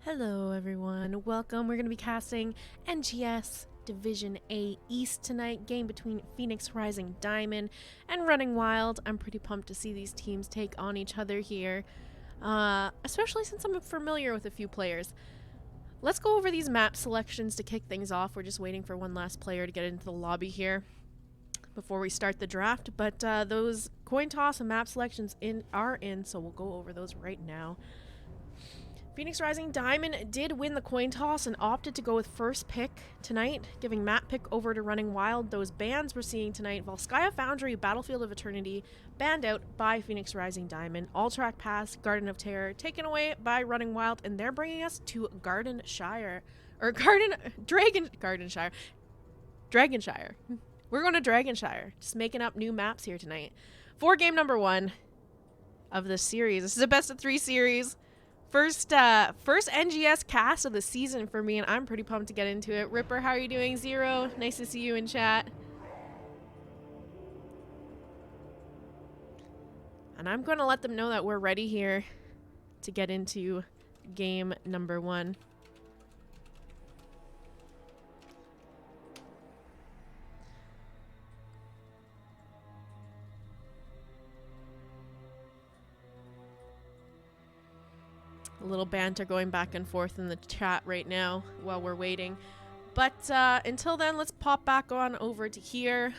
Hello everyone, welcome. We're going to be casting NGS Division A East tonight, game between Phoenix Rising Diamond and Running Wild. I'm pretty pumped to see these teams take on each other here, especially since I'm familiar with a few players. Let's go over these map selections to kick things off. We're just waiting for one last player to get into the lobby here before we start the draft, but those coin toss and map selections are in, so we'll go over those right now. Phoenix Rising Diamond did win the coin toss and opted to go with first pick tonight, giving map pick over to Running Wild. Those bans we're seeing tonight: Volskaya Foundry, Battlefield of Eternity, banned out by Phoenix Rising Diamond. All Track Pass, Garden of Terror, taken away by Running Wild, and they're bringing us to Dragonshire. We're going to Dragonshire, just making up new maps here tonight. For game number 1 of this series. This is a best of 3 series. First NGS cast of the season for me, and I'm pretty pumped to get into it. Ripper, how are you doing? Zero, nice to see you in chat. And I'm going to let them know that we're ready here to get into game number 1. A little banter going back and forth in the chat right now while we're waiting. But until then, let's pop back on over to here.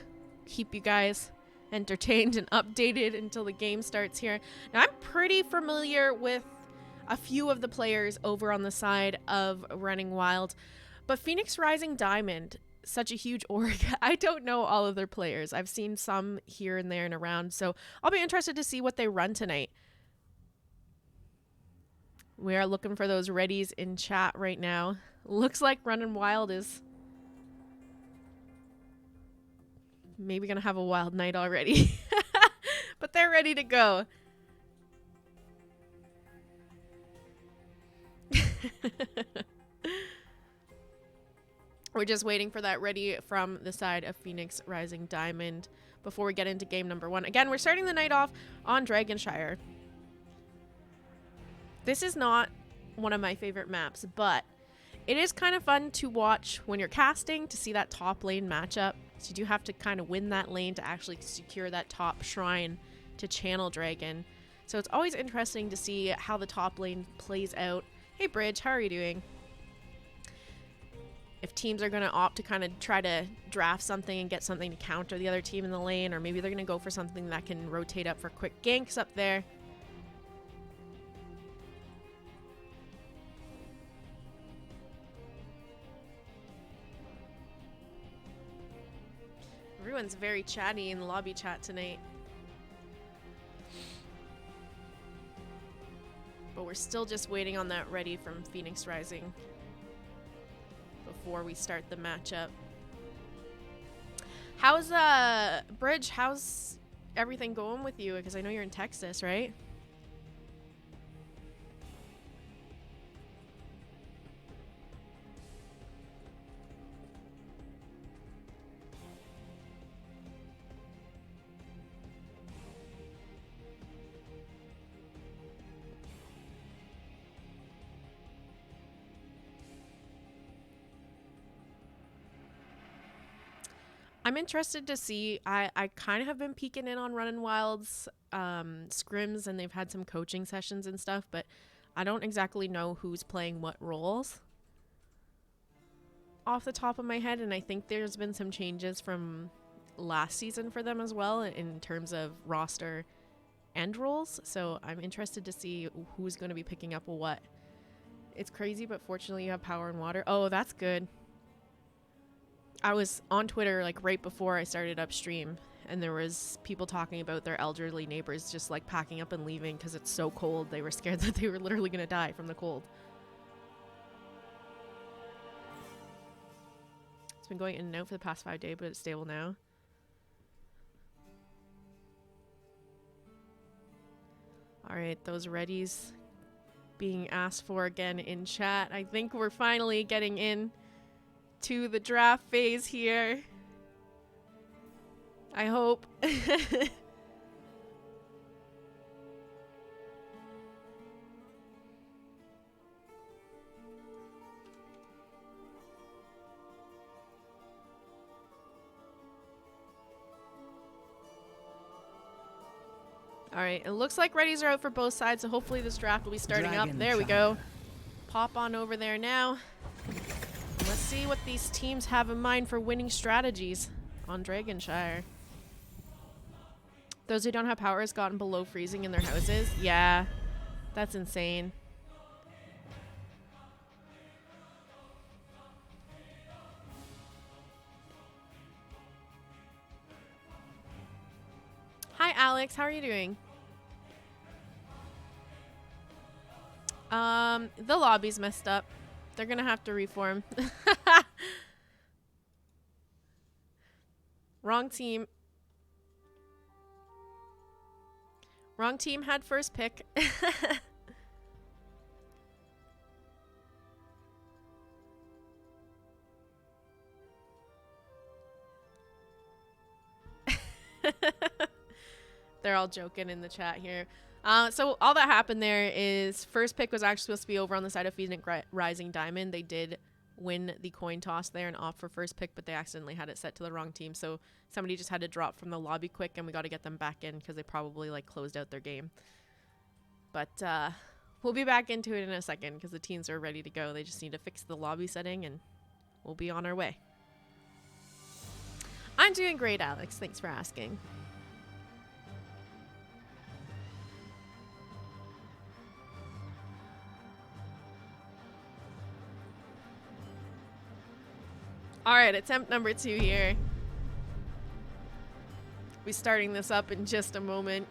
Keep you guys entertained and updated until the game starts here. Now, I'm pretty familiar with a few of the players over on the side of Running Wild. But Phoenix Rising Diamond, such a huge org, I don't know all of their players. I've seen some here and there and around. So I'll be interested to see what they run tonight. We are looking for those readies in chat right now. Looks like Running Wild is maybe gonna have a wild night already. But they're ready to go. We're just waiting for that ready from the side of Phoenix Rising Diamond before we get into game number 1. Again, we're starting the night off on Dragonshire. This is not one of my favorite maps, but it is kind of fun to watch when you're casting to see that top lane matchup. So you do have to kind of win that lane to actually secure that top shrine to channel Dragon. So it's always interesting to see how the top lane plays out. Hey Bridge, how are you doing? If teams are going to opt to kind of try to draft something and get something to counter the other team in the lane, or maybe they're going to go for something that can rotate up for quick ganks up there. Everyone's very chatty in the lobby chat tonight. But we're still just waiting on that ready from Phoenix Rising before we start the matchup. How's Bridge, how's everything going with you? Because I know you're in Texas, right? I'm interested to see. I kind of have been peeking in on Running Wild's scrims, and they've had some coaching sessions and stuff, but I don't exactly know who's playing what roles off the top of my head, and I think there's been some changes from last season for them as well in terms of roster and roles, so I'm interested to see who's going to be picking up what. It's crazy, but fortunately you have power and water. Oh, that's good. I was on Twitter like right before I started upstream, and there was people talking about their elderly neighbors just like packing up and leaving because it's so cold. They were scared that they were literally going to die from the cold. It's been going in and out for the past 5 days, but it's stable now. All right, those readies being asked for again in chat. I think we're finally getting in to the draft phase here. I hope. All right, it looks like readies are out for both sides, so hopefully this draft will be starting up. There we go. Pop on over there now. Let's see what these teams have in mind for winning strategies on Dragonshire. Those who don't have power has gotten below freezing in their houses. Yeah, that's insane. Hi, Alex. How are you doing? The lobby's messed up. They're gonna have to reform. Wrong team. Wrong team had first pick. They're all joking in the chat here. So all that happened there is first pick was actually supposed to be over on the side of Phoenix Rising Diamond. They did win the coin toss there and opt for first pick, but they accidentally had it set to the wrong team. So somebody just had to drop from the lobby quick, and we got to get them back in because they probably like closed out their game. But we'll be back into it in a second because the teams are ready to go. They just need to fix the lobby setting, and we'll be on our way. I'm doing great, Alex. Thanks for asking. All right, attempt number 2 here. We'll be starting this up in just a moment.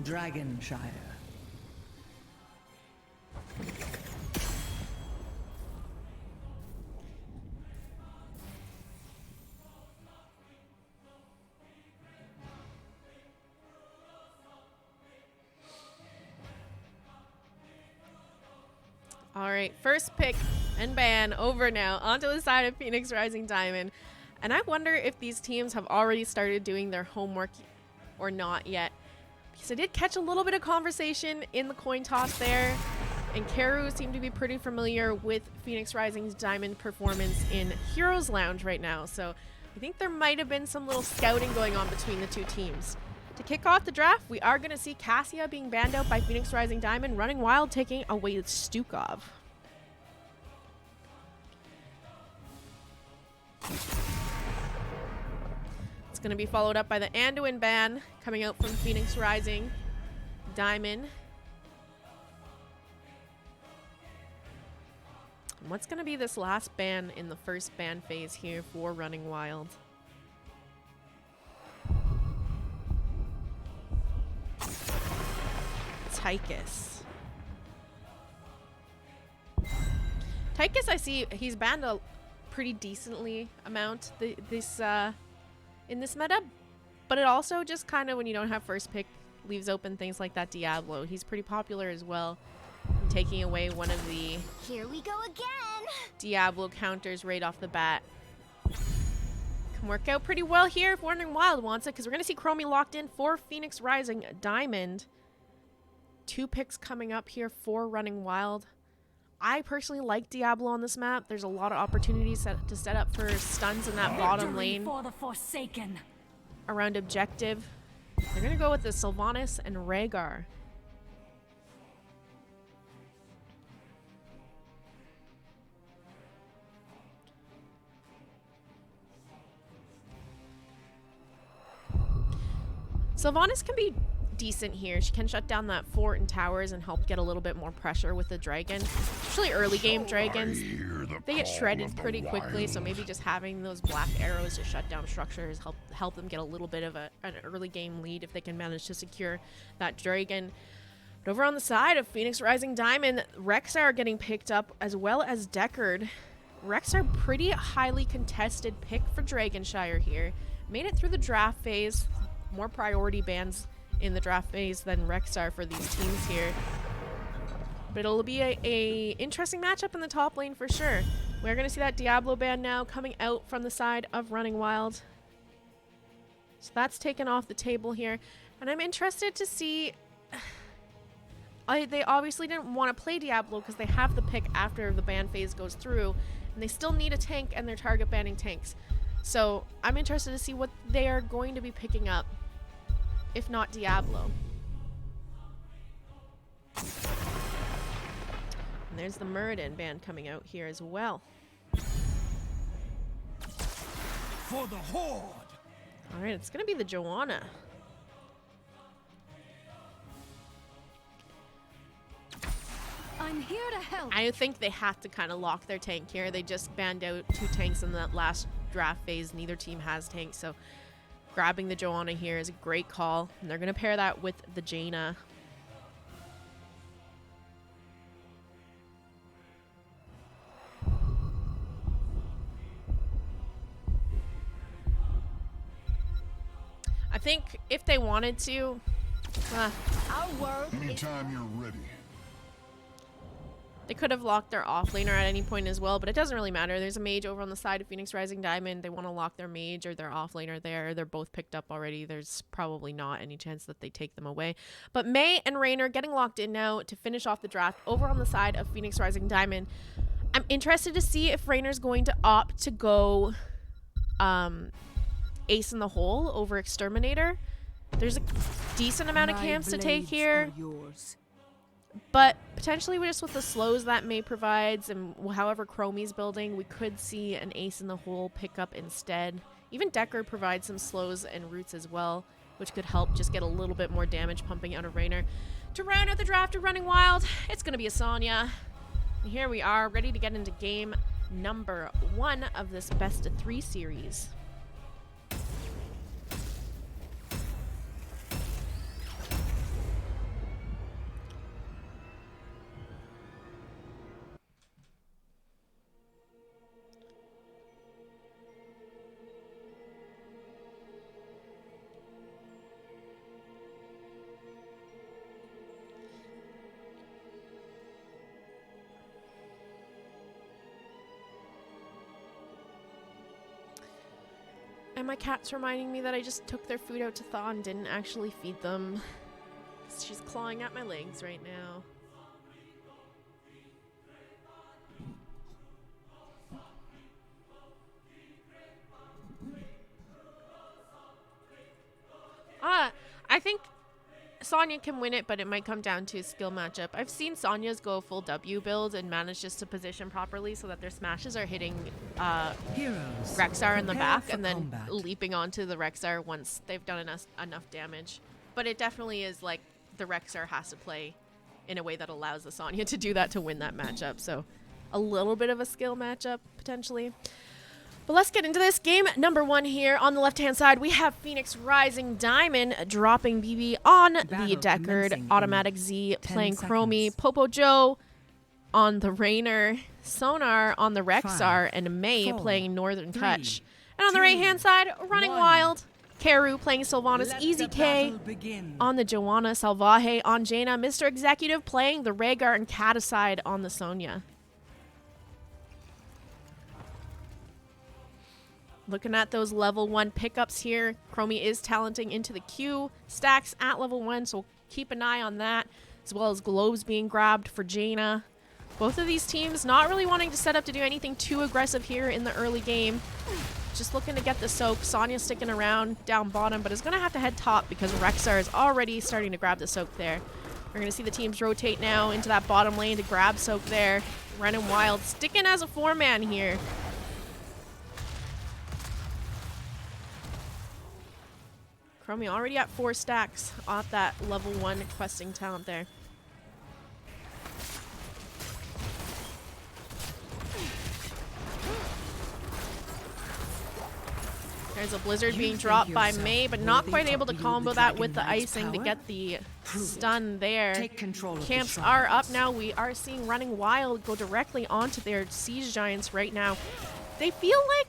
Dragonshire. All right, first pick and ban over now onto the side of Phoenix Rising Diamond. And I wonder if these teams have already started doing their homework or not yet. Because I did catch a little bit of conversation in the coin toss there. And Karu seemed to be pretty familiar with Phoenix Rising's Diamond performance in Heroes Lounge right now. So I think there might have been some little scouting going on between the two teams. To kick off the draft, we are going to see Cassia being banned out by Phoenix Rising Diamond, Running Wild taking away Stukov. It's going to be followed up by the Anduin ban coming out from Phoenix Rising Diamond. And what's going to be this last ban in the first ban phase here for Running Wild? Tychus. Tychus, I see he's banned a pretty decently amount in this meta, but it also just kind of, when you don't have first pick, leaves open things like that Diablo. He's pretty popular as well, taking away one of the Here we go again. Diablo counters right off the bat. Can work out pretty well here if Running Wild wants it, because we're going to see Chromie locked in for Phoenix Rising Diamond. 2 picks coming up here for Running Wild. I personally like Diablo on this map. There's a lot of opportunities to set up for stuns in that bottom lane For the Forsaken. around objective. They're going to go with the Sylvanas and Rhaegar. Sylvanas can be decent here. She can shut down that fort and towers and help get a little bit more pressure with the dragon. Especially early game dragons, they get shredded pretty quickly, so maybe just having those black arrows to shut down structures help them get a little bit of an early game lead if they can manage to secure that dragon. But over on the side of Phoenix Rising Diamond, Rexar getting picked up as well as Deckard. Rexar, pretty highly contested pick for Dragonshire here. Made it through the draft phase. More priority bans in the draft phase than Rexar for these teams here. But it'll be a interesting matchup in the top lane for sure. We're going to see that Diablo ban now coming out from the side of Running Wild. So that's taken off the table here. And I'm interested to see... they obviously didn't want to play Diablo because they have the pick after the ban phase goes through. And they still need a tank, and they're target banning tanks. So I'm interested to see what they are going to be picking up, if not Diablo. And there's the Muradin band coming out here as well. For the Horde! Alright, it's going to be the Joanna. I'm here to help. I think they have to kind of lock their tank here. They just banned out 2 tanks in that last draft phase. Neither team has tanks, so grabbing the Joanna here is a great call. And they're going to pair that with the Jaina. I think if they wanted to, Our world Anytime you're ready. they could have locked their offlaner at any point as well, but it doesn't really matter. There's a mage over on the side of Phoenix Rising Diamond. They want to lock their mage or their offlaner there. They're both picked up already. There's probably not any chance that they take them away. But May and Raynor getting locked in now to finish off the draft over on the side of Phoenix Rising Diamond. I'm interested to see if Raynor's going to opt to go Ace in the Hole over Exterminator. There's a decent amount of camps to take here. But potentially just with the slows that May provides and however Chromie's building, we could see an Ace in the Hole pick up instead. Even Decker provides some slows and roots as well, which could help just get a little bit more damage pumping out of Raynor. To round out the draft of Running Wild, it's going to be a Sonya. And here we are, ready to get into game number 1 of this best of 3 series. And my cat's reminding me that I just took their food out to thaw and didn't actually feed them. She's clawing at my legs right now. I think Sonya can win it, but it might come down to a skill matchup. I've seen Sonya's go full W build and manage just to position properly so that their smashes are hitting Rexar in the back and then leaping onto the Rexar once they've done enough damage. But it definitely is like the Rexar has to play in a way that allows the Sonya to do that to win that matchup. So a little bit of a skill matchup potentially. But let's get into this. Game number 1 here. On the left-hand side, we have Phoenix Rising Diamond dropping BB on the Deckard. Automatic Z playing Chromie. Popo Joe on the Raynor. Sonar on the Rexar. And May playing Northern Touch. And on the right-hand side, Running Wild. Karu playing Sylvanas. Easy K on the Joanna. Salvaje on Jaina. Mr. Executive playing the Rhaegar and Kataside on the Sonya. Looking at those level 1 pickups here. Chromie is talenting into the Q stacks at level 1, so keep an eye on that, as well as globes being grabbed for Jaina. Both of these teams not really wanting to set up to do anything too aggressive here in the early game. Just looking to get the soak. Sonya sticking around down bottom, but is going to have to head top because Rexar is already starting to grab the soak there. We're going to see the teams rotate now into that bottom lane to grab soak there. Running Wild sticking as a 4-man here. Chromie already at 4 stacks off that level 1 questing talent there. There's a blizzard being dropped by May, but not quite able to combo that with the icing to get the stun there. Camps are up now. We are seeing Running Wild go directly onto their Siege Giants right now. They feel like,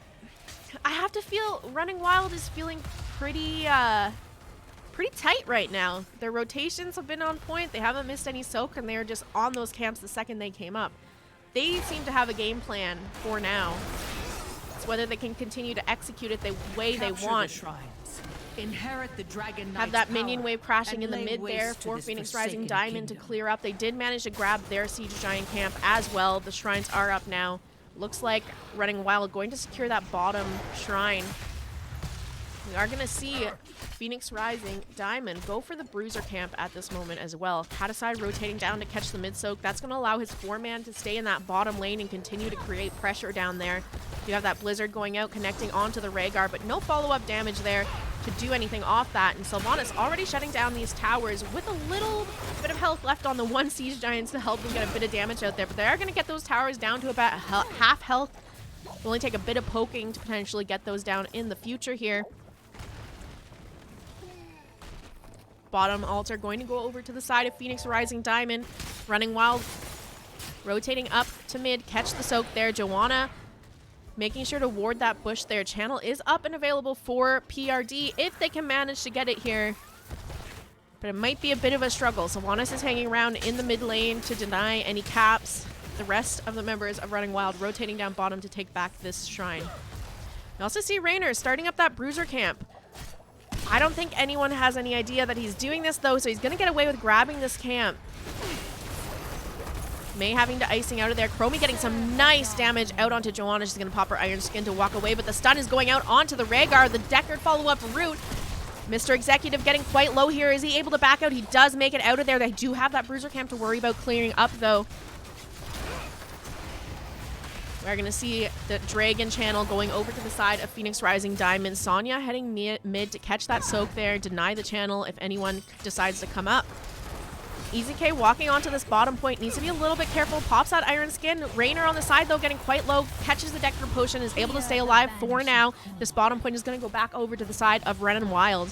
I have to feel, Running Wild is feeling pretty tight right now. Their rotations have been on point. They haven't missed any soak, and they're just on those camps the second they came up. They seem to have a game plan for now. It's whether they can continue to execute it the way they want. Inherit the Dragon Have that minion wave crashing in the mid there for Phoenix Rising Diamond to clear up. They did manage to grab their Siege Giant camp as well. The Shrines are up now. Looks like Running Wild going to secure that bottom shrine. We are going to see Phoenix Rising Diamond go for the Bruiser camp at this moment as well. Katasai rotating down to catch the mid-soak. That's going to allow his 4-man to stay in that bottom lane and continue to create pressure down there. You have that Blizzard going out, connecting onto the Rhaegar, but no follow-up damage there to do anything off that. And Sylvanas already shutting down these towers with a little bit of health left on the 1 Siege Giants to help them get a bit of damage out there. But they are going to get those towers down to about half health. It'll only take a bit of poking to potentially get those down in the future here. Bottom altar going to go over to the side of Phoenix Rising Diamond. Running Wild rotating up to mid. Catch the soak there. Joanna making sure to ward that bush there. Channel is up and available for PRD if they can manage to get it here. But it might be a bit of a struggle. Sylvanas is hanging around in the mid lane to deny any caps. The rest of the members of Running Wild rotating down bottom to take back this shrine. We also see Raynor starting up that Bruiser camp. I don't think anyone has any idea that he's doing this, though, so he's going to get away with grabbing this camp. May having to icing out of there. Chromie getting some nice damage out onto Joanna. She's going to pop her Iron Skin to walk away, but the stun is going out onto the Rhaegar. The Deckard follow-up route. Mr. Executive getting quite low here. Is he able to back out? He does make it out of there. They do have that Bruiser camp to worry about clearing up, though. We're going to see the Dragon channel going over to the side of Phoenix Rising Diamond. Sonya heading mid to catch that soak there, deny the channel if anyone decides to come up. EZK walking onto this bottom point, needs to be a little bit careful, pops that Iron Skin. Raynor on the side though, getting quite low, catches the Deckard Potion, is able to stay alive for now. This bottom point is going to go back over to the side of Running Wild.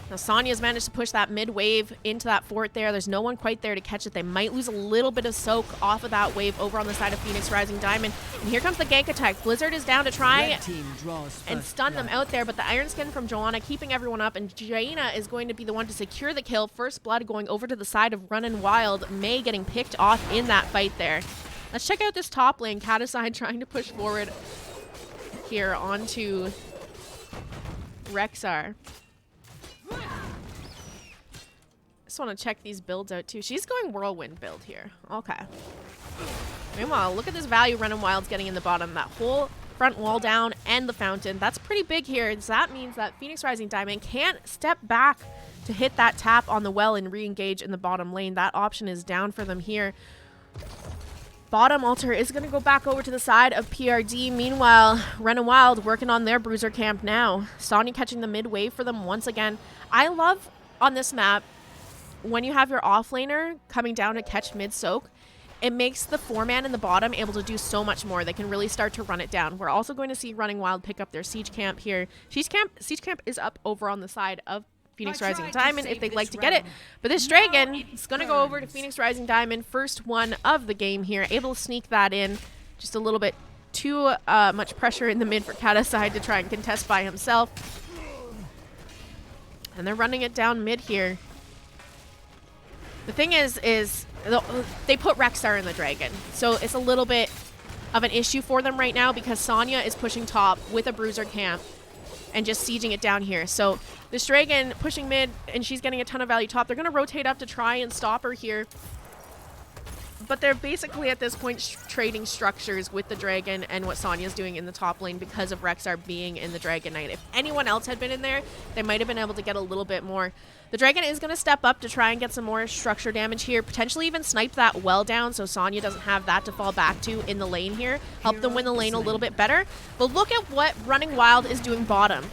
Now Sonya's managed to push that mid wave into that fort there. There's no one quite there to catch it. They might lose a little bit of soak off of that wave over on the side of Phoenix Rising Diamond. And here comes the gank attack. Blizzard is down to try and stun them out there, but the Iron Skin from Joanna keeping everyone up, and Jaina is going to be the one to secure the kill. First blood going over to the side of Running Wild. May getting picked off in that fight there. Let's check out this top lane. Katasai trying to push forward here onto Rexxar. Just want to check these builds out too. She's going Whirlwind build here. Okay. Meanwhile, look at this value Running Wild's getting in the bottom. That whole front wall down and the fountain. That's pretty big here. So that means that Phoenix Rising Diamond can't step back to hit that tap on the well and re-engage in the bottom lane. That option is down for them here. Bottom altar is going to go back over to the side of PRD. Meanwhile, Running Wild working on their Bruiser camp now. Sonya catching the mid wave for them once again. I love on this map when you have your offlaner coming down to catch mid soak. It makes the 4-man in the bottom able to do so much more. They can really start to run it down. We're also going to see Running Wild pick up their siege camp here. Siege camp is up over on the side of Phoenix Rising Diamond if they'd like to get it. But this Dragon is going to go over to Phoenix Rising Diamond. First one of the game here. Able to sneak that in. Just a little bit too much pressure in the mid for Katasai to try and contest by himself. And they're running it down mid here. The thing is they put Rexxar in the Dragon. So it's a little bit of an issue for them right now because Sonya is pushing top with a Bruiser camp and just sieging it down here. So this Dragon pushing mid, and she's getting a ton of value top. They're going to rotate up to try and stop her here. But they're basically at this point trading structures with the Dragon and what Sonya's doing in the top lane because of Rexxar being in the Dragon Knight. If anyone else had been in there, they might have been able to get a little bit more. The Dragon is going to step up to try and get some more structure damage here. Potentially even snipe that well down so Sonya doesn't have that to fall back to in the lane here. Help them win the lane a little bit better. But look at what Running Wild is doing bottom.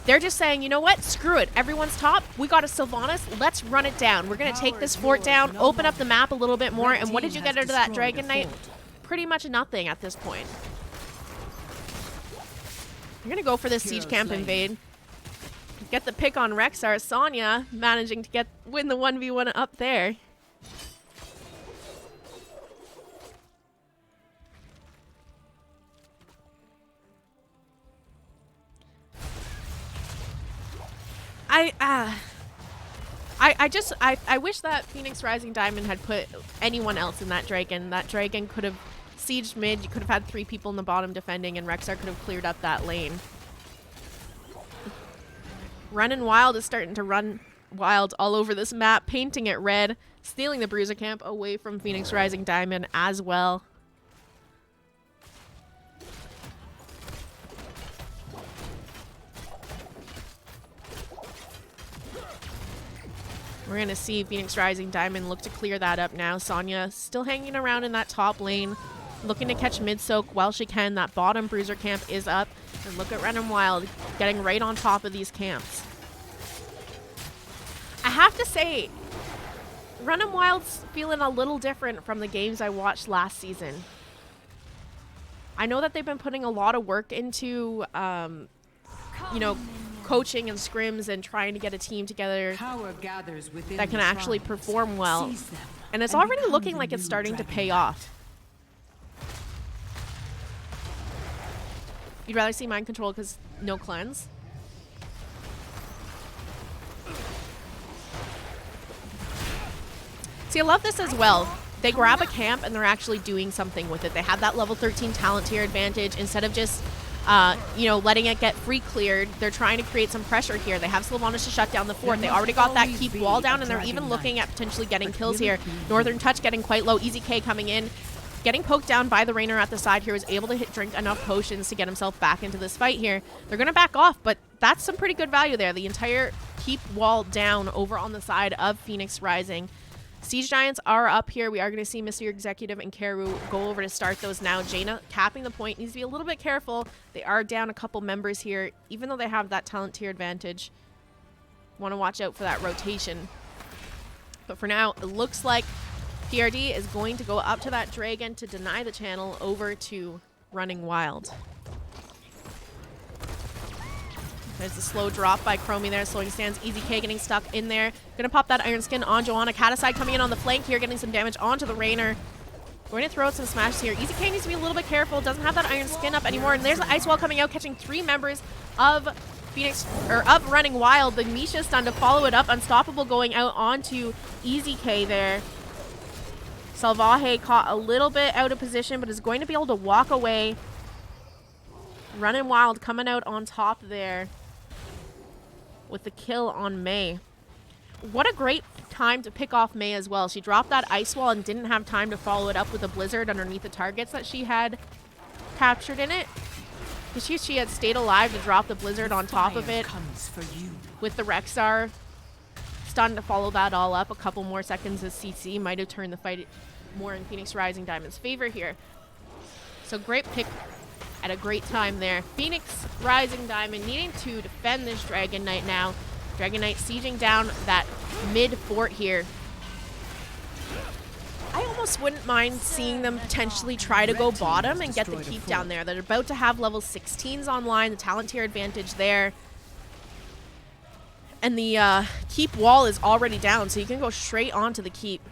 They're just saying, you know what? Screw it. Everyone's top. We got a Sylvanas. Let's run it down. We're going to take this fort down, open up the map a little bit more. And what did you get out of that Dragon Knight? Pretty much nothing at this point. You're going to go for this siege camp invade. Get the pick on Rexxar. Sonya managing to win the 1v1 up there. I wish that Phoenix Rising Diamond had put anyone else in that Dragon. That Dragon could have sieged mid. You could have had 3 people in the bottom defending, and Rexxar could have cleared up that lane. Running Wild is starting to run wild all over this map, painting it red. Stealing the Bruiser camp away from Phoenix Rising Diamond as well. We're going to see Phoenix Rising Diamond look to clear that up now. Sonya still hanging around in that top lane, looking to catch mid-soak while she can. That bottom Bruiser camp is up. And look at Random Wild getting right on top of these camps. I have to say, Random Wild's feeling a little different from the games I watched last season. I know that they've been putting a lot of work into, you know, coaching and scrims and trying to get a team together that can actually perform well. And it's already looking like it's starting to pay off. You'd rather see mind control because no cleanse? See, I love this as well. They grab a camp and they're actually doing something with it. They have that level 13 talent tier advantage. Instead of just, you know, letting it get free cleared, they're trying to create some pressure here. They have Sylvanas to shut down the fort. They already got that keep wall down, and they're even looking at potentially getting kills here. Northern Touch getting quite low. Easy K coming in. Getting poked down by the Rainer at the side here, was able to drink enough potions to get himself back into this fight here. They're going to back off, but that's some pretty good value there. The entire keep wall down over on the side of Phoenix Rising. Siege Giants are up here. We are going to see Mr. Executive and Karu go over to start those now. Jaina capping the point. Needs to be a little bit careful. They are down a couple members here, even though they have that talent tier advantage. Want to watch out for that rotation. But for now, it looks like PRD is going to go up to that dragon to deny the channel over to Running Wild. There's the slow drop by Chromie there, slowing stands. Easy K getting stuck in there. Gonna pop that Iron Skin on Joanna. Cataside coming in on the flank here, getting some damage onto the Rainer. We're gonna throw out some smashes here. Easy K needs to be a little bit careful. Doesn't have that Iron Skin up anymore. And there's the Ice Wall coming out, catching 3 members of of Running Wild. The Misha stun to follow it up. Unstoppable going out onto Easy K there. Salvaje caught a little bit out of position, but is going to be able to walk away. Running Wild coming out on top there with the kill on Mei. What a great time to pick off Mei as well. She dropped that Ice Wall and didn't have time to follow it up with a Blizzard underneath the targets that she had captured in it. She had stayed alive to drop the Blizzard on top of it with the Rexar stun to follow that all up. A couple more seconds of CC might have turned the fight more in Phoenix Rising Diamond's favor here. So great pick at a great time there. Phoenix Rising Diamond needing to defend this Dragon Knight now. Dragon Knight sieging down that mid fort here. I almost wouldn't mind seeing them potentially try to go bottom and get the keep down there. They're about to have level 16s online, the talent tier advantage there. And the keep wall is already down, so you can go straight onto the keep.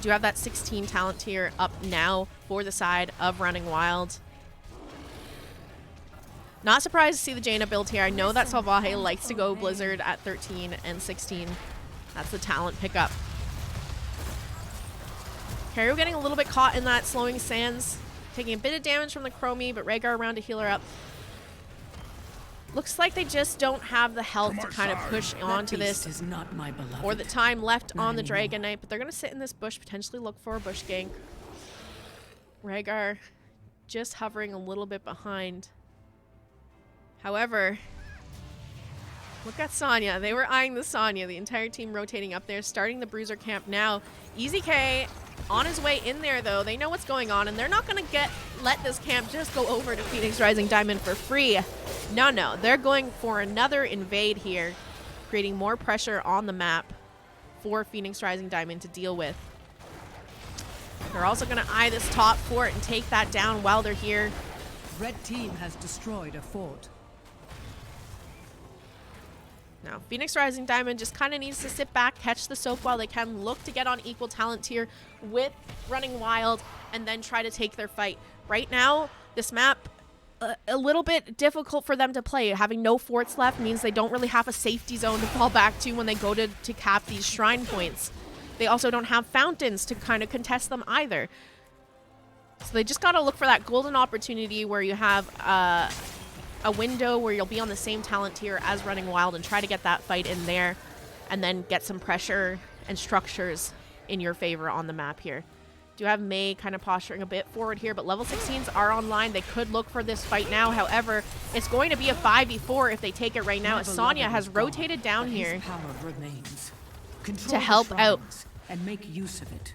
Do have that 16 talent tier up now for the side of Running Wild. Not surprised to see the Jaina build here. I know that Salvaje likes to go Blizzard at 13 and 16. That's the talent pickup. Karu getting a little bit caught in that slowing sands. Taking a bit of damage from the Chromie, but Rhaegar around to heal her up. Looks like they just don't have the health to kind of push onto this or the time left on the Dragon Knight, but they're going to sit in this bush, potentially look for a bush gank. Rhaegar just hovering a little bit behind. However, look at Sonya. They were eyeing the Sonya. The entire team rotating up there, starting the Bruiser camp now. Easy K on his way in there, though. They know what's going on, and they're not going to let this camp just go over to Phoenix Rising Diamond for free. No. They're going for another invade here, creating more pressure on the map for Phoenix Rising Diamond to deal with. They're also going to eye this top fort and take that down while they're here. Red team has destroyed a fort. Now, Phoenix Rising Diamond just kind of needs to sit back, catch the soap while they can, look to get on equal talent tier with Running Wild, and then try to take their fight. Right now, this map, a little bit difficult for them to play. Having no forts left means they don't really have a safety zone to fall back to when they go to cap these shrine points. They also don't have fountains to kind of contest them either. So they just got to look for that golden opportunity where you have a window where you'll be on the same talent tier as Running Wild and try to get that fight in there. and then get some pressure and structures in your favor on the map here. Do have Mei kind of posturing a bit forward here, but level 16s are online. They could look for this fight now. However, it's going to be a 5v4 if they take it right now, as Sonya has rotated down here to help out and make use of it.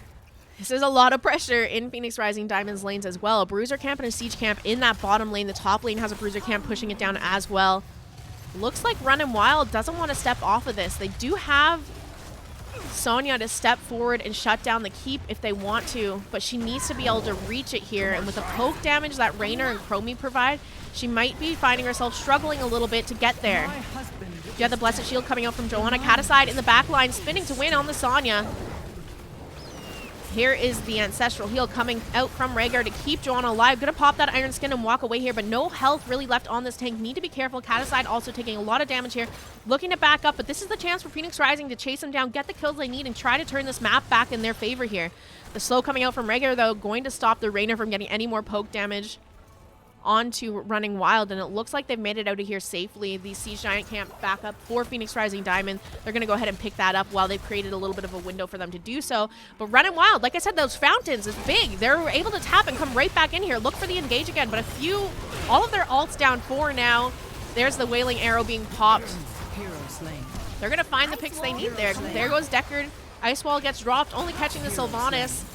This is a lot of pressure in Phoenix Rising Diamond's lanes as well. A bruiser camp and a siege camp in that bottom lane. The top lane has a bruiser camp pushing it down as well. Looks like Running Wild doesn't want to step off of this. They do have Sonya to step forward and shut down the keep if they want to, but she needs to be able to reach it here. And with the poke damage that Raynor and Chromie provide, she might be finding herself struggling a little bit to get there. You have the Blessed Shield coming out from Joanna. Caticide in the back line, spinning to win on the Sonya. Here is the Ancestral Heal coming out from Rhaegar to keep Joanna alive. Gonna pop that Iron Skin and walk away here, but no health really left on this tank. Need to be careful. Caticide also taking a lot of damage here. Looking to back up, but this is the chance for Phoenix Rising to chase them down, get the kills they need, and try to turn this map back in their favor here. The slow coming out from Rhaegar, though, going to stop the Raynor from getting any more poke damage onto Running Wild, and it looks like they've made it out of here safely. The Siege Giant camp back up for Phoenix Rising Diamond. They're going to go ahead and pick that up while they've created a little bit of a window for them to do so. But Running Wild, like I said, those fountains is big. They're able to tap and come right back in here. Look for the engage again, but all of their ults down 4 now. There's the Wailing Arrow being popped. They're going to find the picks they need there. There goes Deckard. Ice Wall gets dropped, only catching the Sylvanas.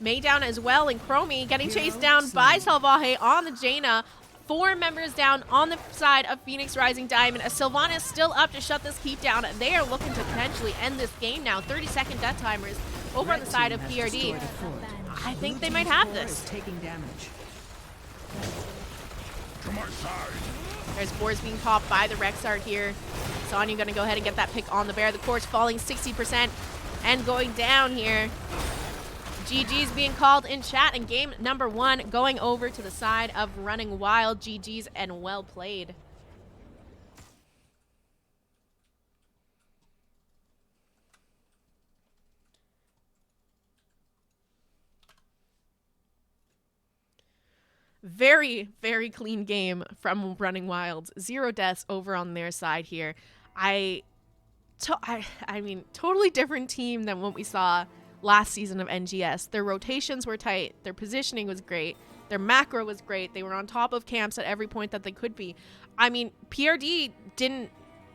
Mei down as well, and Chromie getting chased down by Salvaje on the Jaina. 4 members down on the side of Phoenix Rising Diamond. A Sylvanas still up to shut this keep down. They are looking to potentially end this game now. 30-second death timers over on the side of PRD. I think they might have this. Taking damage. To my side. There's boards being popped by the Rexart here. Sonya going to go ahead and get that pick on the bear. The core's falling 60% and going down here. GG's being called in chat, and game number 1 going over to the side of Running Wild. GG's and well played. Very, very clean game from Running Wild. 0 deaths over on their side here. I mean, totally different team than what we saw last season of NGS. Their rotations were tight. Their positioning was great. Their macro was great. They were on top of camps at every point that they could be. I mean, PRD didn't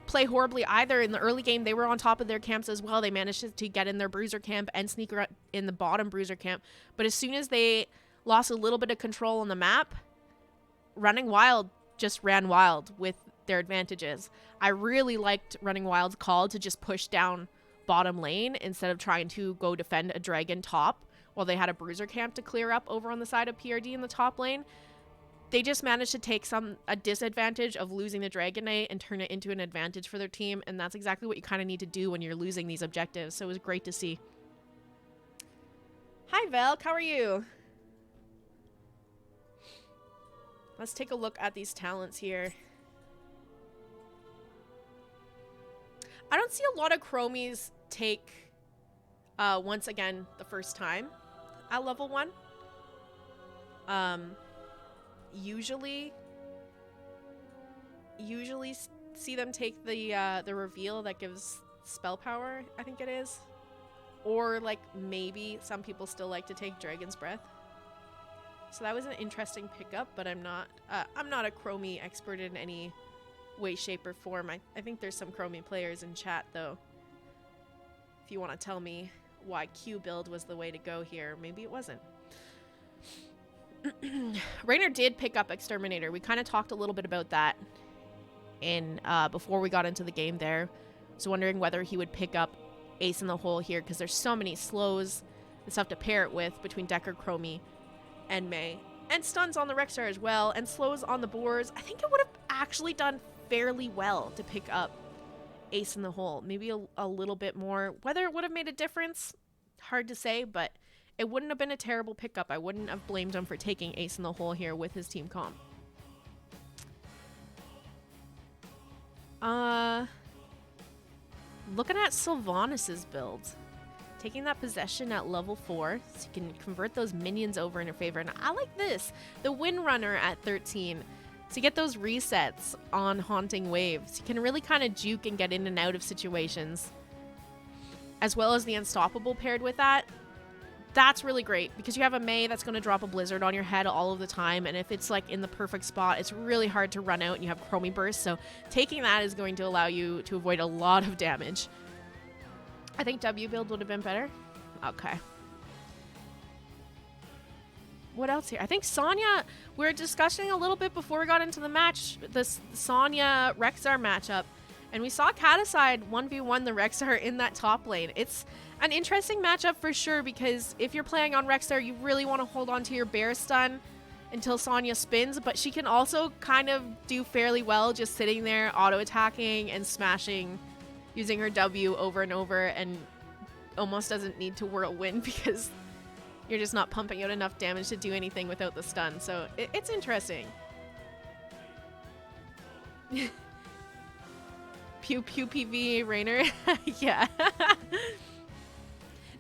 play horribly either. In the early game, they were on top of their camps as well. They managed to get in their bruiser camp and sneak in the bottom bruiser camp. But as soon as they lost a little bit of control on the map, Running Wild just ran wild with their advantages. I really liked Running Wild's call to just push down bottom lane instead of trying to go defend a dragon top while they had a bruiser camp to clear up over on the side of PRD in the top lane. They just managed to take a disadvantage of losing the Dragon Knight and turn it into an advantage for their team, and that's exactly what you kind of need to do when you're losing these objectives, so it was great to see. Hi Velk, how are you? Let's take a look at these talents here. I don't see a lot of Chromies take, once again, the first time at level 1. Usually see them take the reveal that gives spell power, I think it is. Or, like, maybe some people still like to take Dragon's Breath. So that was an interesting pickup, but I'm not a Chromie expert in any way, shape, or form. I think there's some Chromie players in chat, though. If you want to tell me why Q build was the way to go here, maybe it wasn't. Raynor did pick up Exterminator. We kind of talked a little bit about that in before we got into the game there. So wondering whether he would pick up Ace in the Hole here, because there's so many slows and stuff to pair it with between Deckard, Chromie, and Mei. And stuns on the Rexar as well, and slows on the boars. I think it would have actually done fairly well to pick up Ace in the Hole. Maybe a little bit more. Whether it would have made a difference, hard to say, but it wouldn't have been a terrible pickup. I wouldn't have blamed him for taking Ace in the Hole here with his team comp. Looking at Sylvanas' build. Taking that possession at level 4, so you can convert those minions over in your favor. And I like this. The Windrunner at 13. So you get those resets on Haunting Waves. You can really kind of juke and get in and out of situations as well as the Unstoppable paired with that, that's really great because you have a Mei that's going to drop a Blizzard on your head all of the time, and if it's like in the perfect spot, it's really hard to run out and you have Chromie Burst, so taking that is going to allow you to avoid a lot of damage. I think W build would have been better. Okay. What else here? I think Sonya, we were discussing a little bit before we got into the match, this Sonya Rexxar matchup, and we saw Kataside 1v1 the Rexxar in that top lane. It's an interesting matchup for sure because if you're playing on Rexxar, you really want to hold on to your bear stun until Sonya spins, but she can also kind of do fairly well just sitting there auto-attacking and smashing using her W over and over, and almost doesn't need to whirlwind because you're just not pumping out enough damage to do anything without the stun. So it's interesting. Pew pew PV Rainer. Yeah.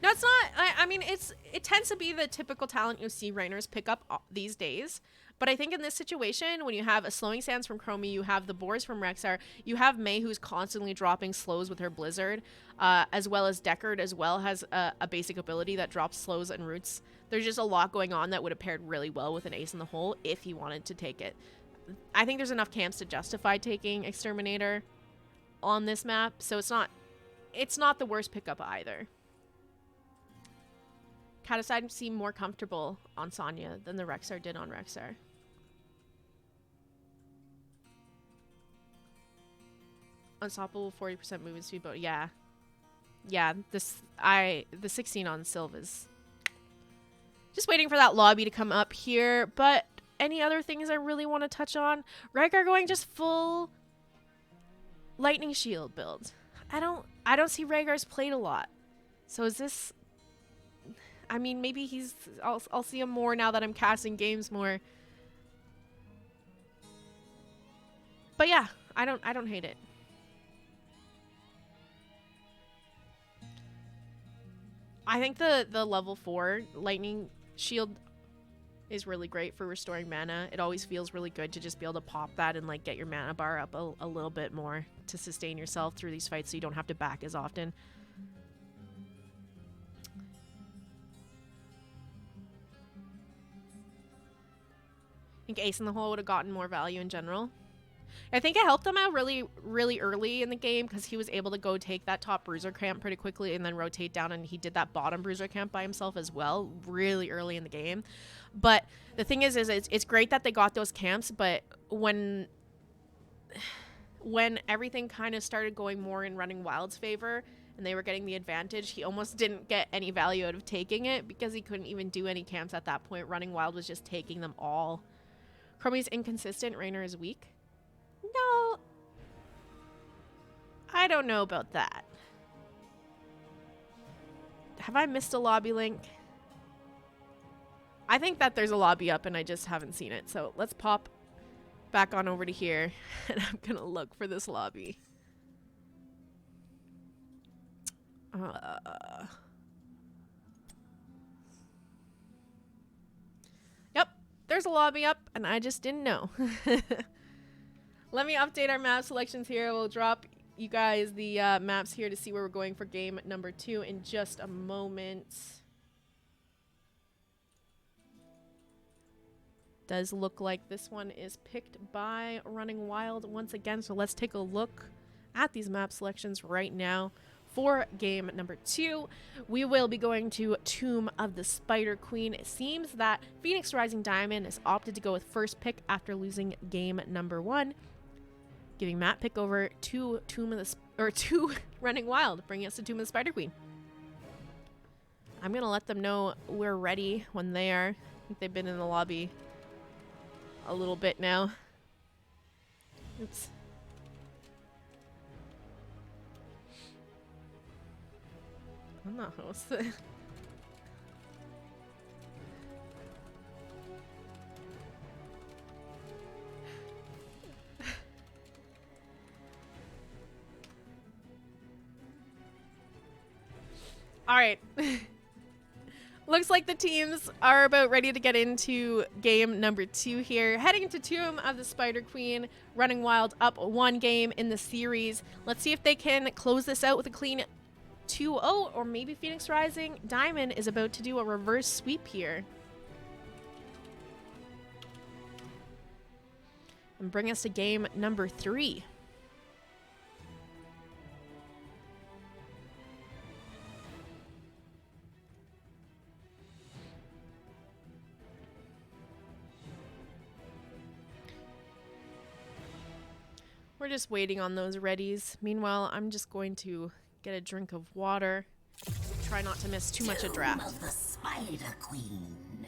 No, it's not. I mean, it tends to be the typical talent you see Rainers pick up these days. But I think in this situation, when you have a slowing stance from Chromie, you have the Boars from Rexxar, you have Mei who's constantly dropping slows with her Blizzard, as well as Deckard as well has a basic ability that drops slows and roots. There's just a lot going on that would have paired really well with an Ace in the Hole if he wanted to take it. I think there's enough camps to justify taking Exterminator on this map, so it's not the worst pickup either. Kataside seemed more comfortable on Sonya than the Rexxar did on Rexxar. Unstoppable 40% movement speed, but yeah. Yeah, the 16 on Sylv is just waiting for that lobby to come up here, but any other things I really want to touch on? Rhaegar going just full lightning shield build. I don't see Rhaegar's played a lot. So is this, I mean, maybe I'll see him more now that I'm casting games more. But yeah, I don't hate it. I think the level 4 lightning shield is really great for restoring mana. It always feels really good to just be able to pop that and like get your mana bar up a little bit more to sustain yourself through these fights so you don't have to back as often. I think Ace in the Hole would have gotten more value in general. I think it helped him out really, really early in the game because he was able to go take that top bruiser camp pretty quickly and then rotate down, and he did that bottom bruiser camp by himself as well really early in the game. But the thing is it's great that they got those camps, but when everything kind of started going more in Running Wild's favor and they were getting the advantage, he almost didn't get any value out of taking it because he couldn't even do any camps at that point. Running Wild was just taking them all. Chromie's inconsistent, Raynor is weak. No, I don't know about that. Have I missed a lobby link? I think that there's a lobby up and I just haven't seen it. So let's pop back on over to here and I'm gonna look for this lobby. Yep, there's a lobby up and I just didn't know. Let me update our map selections here. We'll drop you guys the maps here to see where we're going for game number 2 in just a moment. Does look like this one is picked by Running Wild once again. So let's take a look at these map selections right now. For game number 2, we will be going to Tomb of the Spider Queen. It seems that Phoenix Rising Diamond has opted to go with first pick after losing game number 1. Giving Matt pick over to Running Wild, bringing us to Tomb of the Spider Queen. I'm gonna let them know we're ready when they are. I think they've been in the lobby a little bit now. Oops. I'm not host. All right. Looks like the teams are about ready to get into game number 2 here. Heading into Tomb of the Spider Queen, Running Wild up 1 game in the series. Let's see if they can close this out with a clean 2-0, or maybe Phoenix Rising Diamond is about to do a reverse sweep here. And bring us to game number 3. We're just waiting on those readies. Meanwhile, I'm just going to get a drink of water. Try not to miss too much a draft. Of the Spider Queen.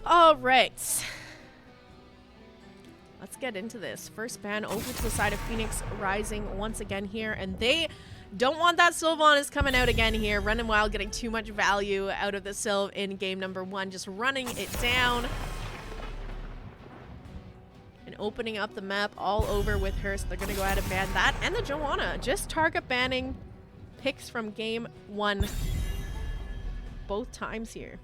All right. Let's get into this. First ban over to the side of Phoenix Rising once again here, and they don't want that Sylvanas coming out again here. Running Wild getting too much value out of the Sylv in game number 1, just running it down and opening up the map all over with her. So they're going to go ahead and ban that and the Joanna. Just target banning picks from game 1 both times here.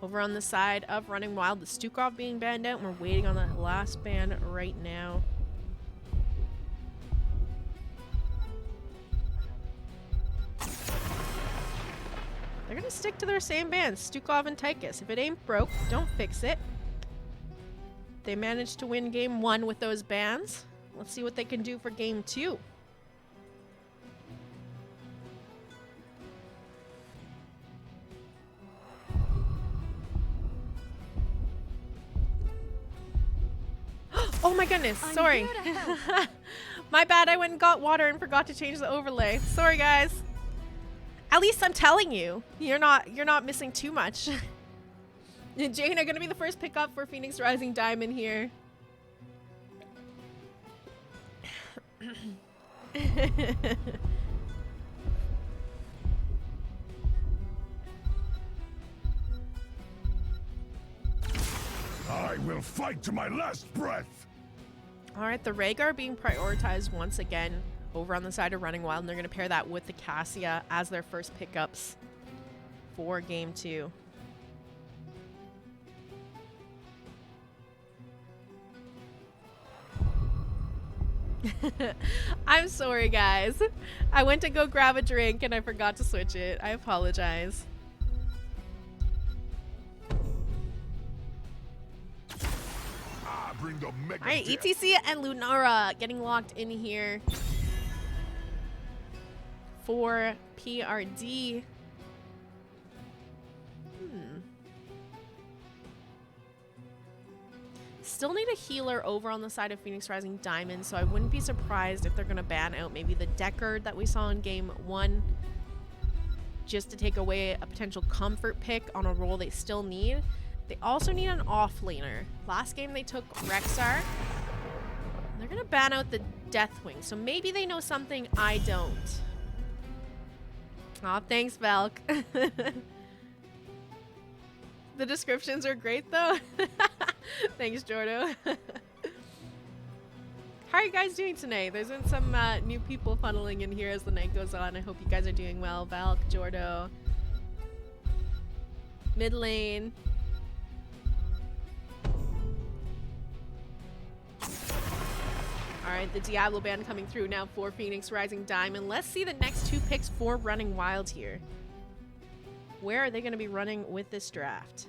Over on the side of Running Wild, the Stukov being banned out, and we're waiting on that last ban right now. They're going to stick to their same bans, Stukov and Tychus. If it ain't broke, don't fix it. They managed to win game 1 with those bans. Let's see what they can do for game 2. Oh my goodness, sorry. My bad, I went and got water and forgot to change the overlay. Sorry guys. At least I'm telling you. You're not missing too much. Jaina gonna be the first pickup for Phoenix Rising Diamond here. I will fight to my last breath. Alright, the Rhaegar being prioritized once again over on the side of Running Wild, and they're going to pair that with the Cassia as their first pickups for game 2. I'm sorry, guys. I went to go grab a drink and I forgot to switch it. I apologize. Bring the mega Alright, death. ETC and Lunara getting locked in here for PRD. Still need a healer over on the side of Phoenix Rising Diamond, so I wouldn't be surprised if they're going to ban out maybe the Deckard that we saw in game 1 just to take away a potential comfort pick on a role they still need. They also need an offlaner. Last game they took Rexar. They're going to ban out the Deathwing, so maybe they know something I don't. Aw, thanks, Valk. The descriptions are great, though. Thanks, Jordo. How are you guys doing tonight? There's been some new people funneling in here as the night goes on. I hope you guys are doing well. Valk, Jordo. Mid lane. Alright, the Diablo band coming through now for Phoenix Rising Diamond. Let's see the next 2 picks for Running Wild here. Where are they going to be running with this draft?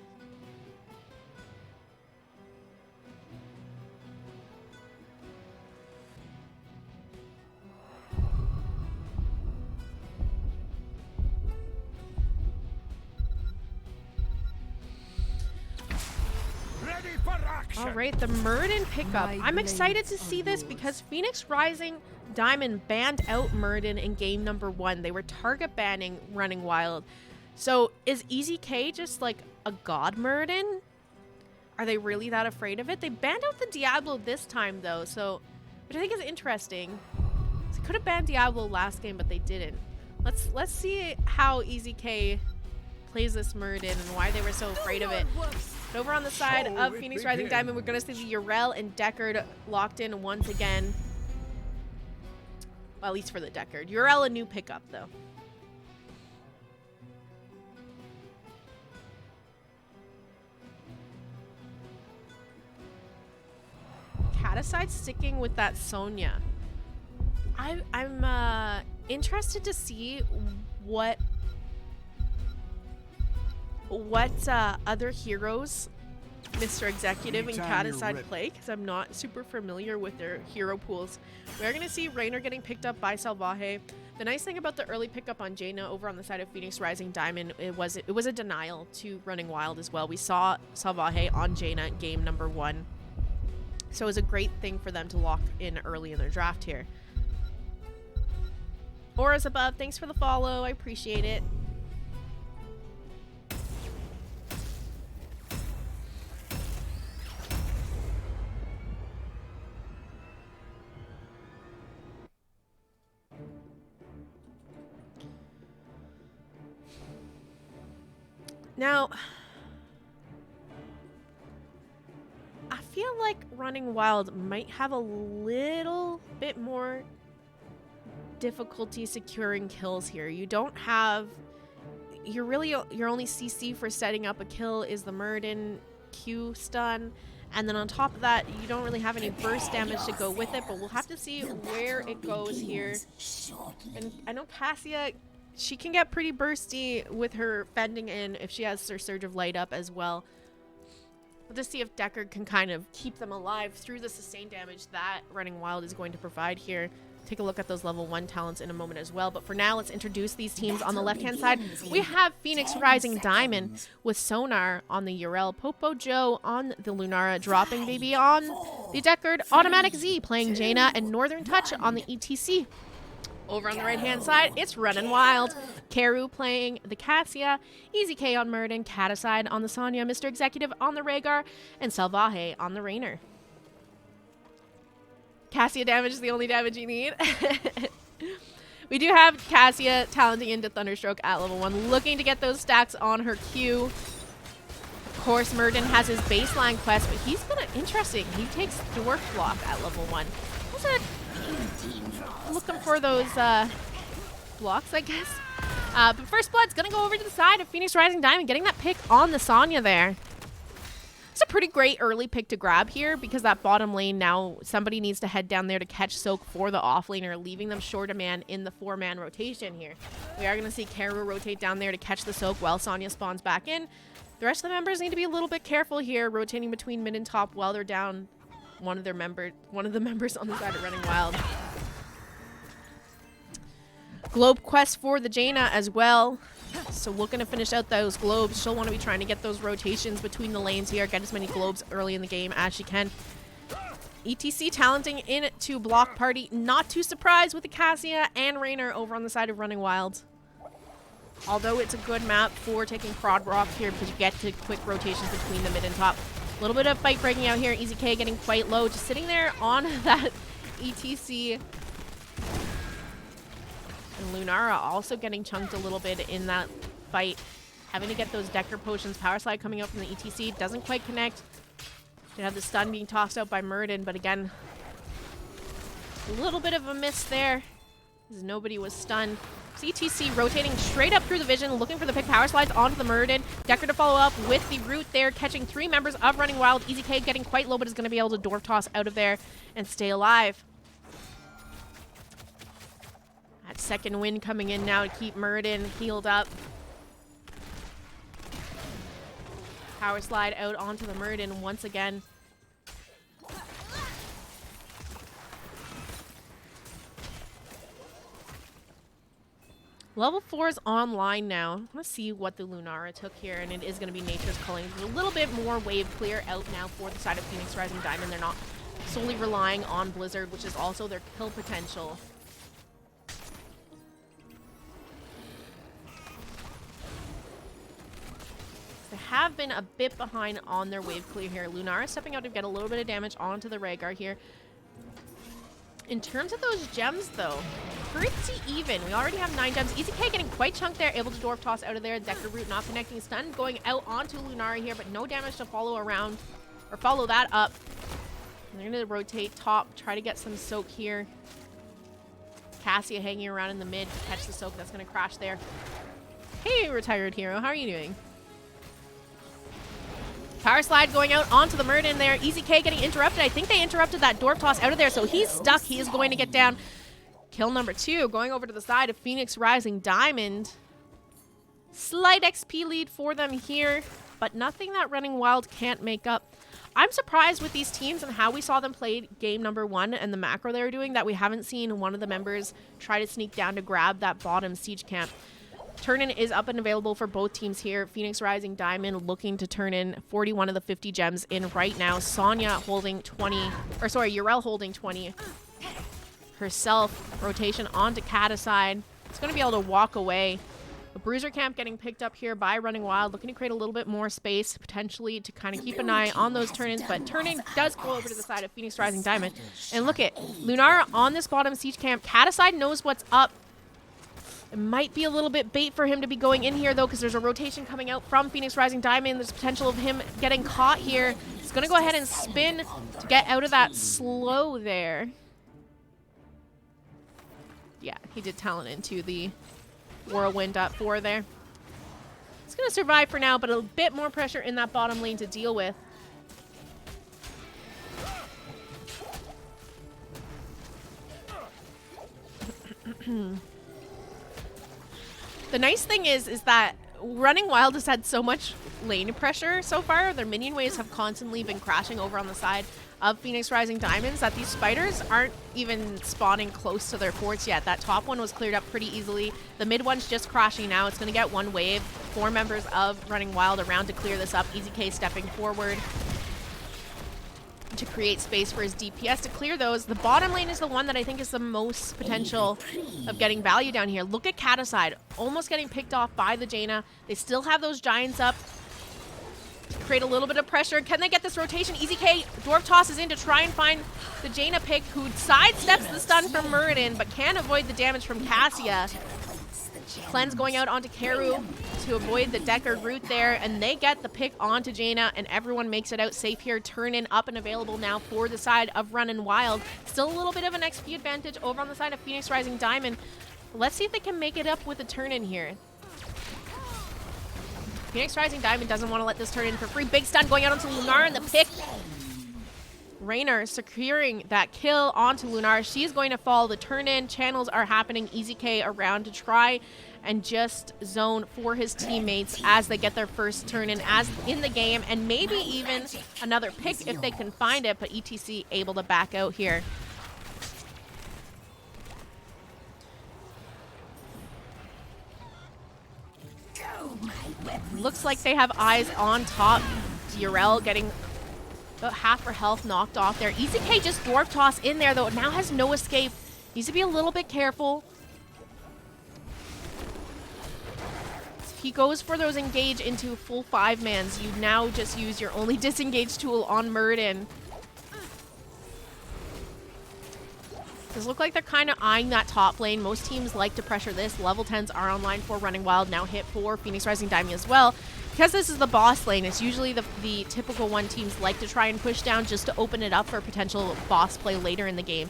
Ready for action. All right, the Murden pickup. My I'm excited to blades see are this yours. because Phoenix Rising Diamond banned out Murden in game number 1. They were target banning Running Wild. So is Easy K just like a god Murden? Are they really that afraid of it? They banned out the Diablo this time though, so which I think is interesting. They could have banned Diablo last game, but they didn't. Let's see how Easy K plays this Muradin and why they were so afraid of it. But over on the side of Phoenix Rising Diamond, we're going to see the Yrel and Deckard locked in once again. Well, at least for the Deckard. Yrel a new pickup, though. Caticide sticking with that Sonya. I'm interested to see what other heroes Mr. Executive and Caticide play, because I'm not super familiar with their hero pools. We're going to see Raynor getting picked up by Salvaje. The nice thing about the early pickup on Jaina over on the side of Phoenix Rising Diamond, it was a denial to Running Wild as well. We saw Salvaje on Jaina game number 1. So it was a great thing for them to lock in early in their draft here. Auras above, thanks for the follow. I appreciate it. Now, I feel like Running Wild might have a little bit more difficulty securing kills here. You don't have... your only CC for setting up a kill is the Muradin Q stun. And then on top of that, you don't really have any burst damage to go with it, but we'll have to see where it goes here. And I know Cassia... she can get pretty bursty with her fending in if she has her Surge of Light up as well. We'll just see if Deckard can kind of keep them alive through the sustained damage that Running Wild is going to provide here. Take a look at those level 1 talents in a moment as well. But for now, let's introduce these teams. On the left-hand side, we have Phoenix Rising Diamond with Sonar on the Yrel, Popo Joe on the Lunara, Dropping Baby on the Deckard, Automatic Z playing Jaina, and Northern Touch on the ETC. Over on the right-hand side, it's Running Wild. Karu playing the Cassia, Easy K on Muradin, Caticide on the Sonya, Mr. Executive on the Rhaegar, and Salvaje on the Raynor. Cassia damage is the only damage you need. We do have Cassia talenting into Thunderstroke at level 1, looking to get those stacks on her Q. Of course, Muradin has his baseline quest, but he's gonna... interesting. He takes Dwarf Block at level 1. What's that? Looking for those blocks, I guess. But First Blood's gonna go over to the side of Phoenix Rising Diamond, getting that pick on the Sonya there. It's a pretty great early pick to grab here because that bottom lane now, somebody needs to head down there to catch Soak for the offlaner, leaving them short a man in the 4-man rotation here. We are going to see Karu rotate down there to catch the Soak while Sonya spawns back in. The rest of the members need to be a little bit careful here, rotating between mid and top while they're down one of the members on the side of Running Wild. Globe quest for the Jaina as well. So looking to finish out those globes. She'll want to be trying to get those rotations between the lanes here. Get as many globes early in the game as she can. ETC talenting in to block party. Not too surprised with the Cassia and Raynor over on the side of Running Wild. Although it's a good map for taking Prod Rock here because you get to quick rotations between the mid and top. A little bit of fight breaking out here. Easy K getting quite low. Just sitting there on that ETC. And Lunara also getting chunked a little bit in that fight. Having to get those Decker potions. Power Slide coming out from the ETC. Doesn't quite connect. They have the stun being tossed out by Muradin, but again, a little bit of a miss there as nobody was stunned. ETC rotating straight up through the vision, looking for the pick. Power Slides onto the Muradin. Decker to follow up with the root there, catching 3 members of Running Wild. Easy K getting quite low, but is going to be able to Dwarf Toss out of there and stay alive. That second wind coming in now to keep Muradin healed up. Power Slide out onto the Muradin once again. Level 4 is online now. Let's see what the Lunara took here, and it is going to be Nature's Culling. There's a little bit more wave clear out now for the side of Phoenix Rising Diamond. They're not solely relying on Blizzard, which is also their kill potential. They have been a bit behind on their wave clear here. Lunara stepping out to get a little bit of damage onto the Rhaegar here. In terms of those gems, though, pretty even. We already have 9 gems. Easy K getting quite chunked there, able to dwarf toss out of there. Decker Root not connecting. Stun going out onto Lunara here, but no damage to follow around or follow that up. And they're going to rotate top, try to get some soak here. Cassia hanging around in the mid to catch the soak. That's going to crash there. Hey, retired hero. How are you doing? Power slide going out onto the Murden there. Easy K getting interrupted. I think they interrupted that dwarf toss out of there, so he's stuck. He is going to get down. Kill number 2 going over to the side of Phoenix Rising Diamond. Slight XP lead for them here, but nothing that Running Wild can't make up. I'm surprised with these teams and how we saw them play game number 1 and the macro they were doing that we haven't seen one of the members try to sneak down to grab that bottom siege camp. Turn-in is up and available for both teams here. Phoenix Rising Diamond looking to turn in 41 of the 50 gems in right now. Sonya holding 20, or sorry, Urel holding 20 herself. Rotation onto Caticide. It's going to be able to walk away. A Bruiser camp getting picked up here by Running Wild, looking to create a little bit more space, potentially to kind of keep an eye on those turn-ins, but turn-in does go over to the side of Phoenix Rising Diamond. And look at Lunara on this bottom siege camp. Caticide knows what's up. It might be a little bit bait for him to be going in here, though, because there's a rotation coming out from Phoenix Rising Diamond. There's potential of him getting caught here. He's going to go ahead and spin to get out of that slow there. Yeah, he did talent into the whirlwind at 4 there. He's going to survive for now, but a bit more pressure in that bottom lane to deal with. The nice thing is that Running Wild has had so much lane pressure so far. Their minion waves have constantly been crashing over on the side of Phoenix Rising Diamonds that these spiders aren't even spawning close to their forts yet. That top one was cleared up pretty easily. The mid one's just crashing now. It's going to get 1 wave. 4 members of Running Wild around to clear this up. Easy K stepping forward to create space for his DPS to clear those. The bottom lane is the one that I think is the most potential of getting value down here. Look at Caticide, almost getting picked off by the Jaina. They still have those giants up to create a little bit of pressure. Can they get this rotation? Easy K, Dwarf tosses in to try and find the Jaina pick, who sidesteps the stun from Muradin, but can avoid the damage from Cassia. Cleanse going out onto Karu to avoid the Decker route there, and they get the pick onto Jaina, and everyone makes it out safe here. Turn in up and available now for the side of Runnin' Wild. Still a little bit of an XP advantage over on the side of Phoenix Rising Diamond. Let's see if they can make it up with a turn in here. Phoenix Rising Diamond doesn't want to let this turn in for free. Big stun going out onto Lunar, and the pick. Raynor securing that kill onto Lunar. She's going to fall. The turn-in channels are happening. Easy K around to try and just zone for his teammates as they get their first turn-in as in the game, and maybe even another pick if they can find it, but ETC able to back out here. Looks like they have eyes on top. Urel getting about half her health knocked off there. Easy K just dwarf toss in there, though. It now has no escape. Needs to be a little bit careful. If he goes for those engage into full 5-mans, you now just use your only disengage tool on Muradin. Does look like they're kind of eyeing that top lane. Most teams like to pressure this. Level 10s are online for Running Wild. Now hit for Phoenix Rising Diamond as well. Because this is the boss lane, it's usually the typical one teams like to try and push down just to open it up for potential boss play later in the game.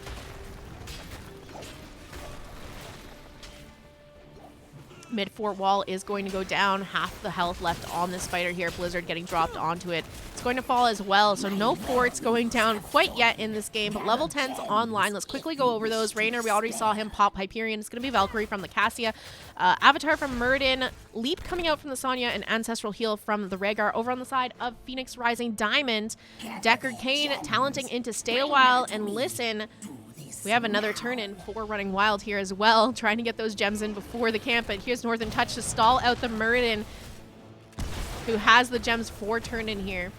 Mid fort wall is going to go down. Half the health left on this fighter here. Blizzard getting dropped onto it. It's going to fall as well, so no forts going down quite yet in this game, but level 10's online. Let's quickly go over those. Raynor, we already saw him pop Hyperion. It's going to be Valkyrie from the Cassia. Avatar from Muradin. Leap coming out from the Sonya, and Ancestral Heal from the Rhaegar. Over on the side of Phoenix Rising Diamond, Deckard Cain talenting into Stay a While and Listen. We have another turn-in for Running Wild here as well, trying to get those gems in before the camp, but here's Northern Touch to stall out the Muradin, who has the gems for turn-in here.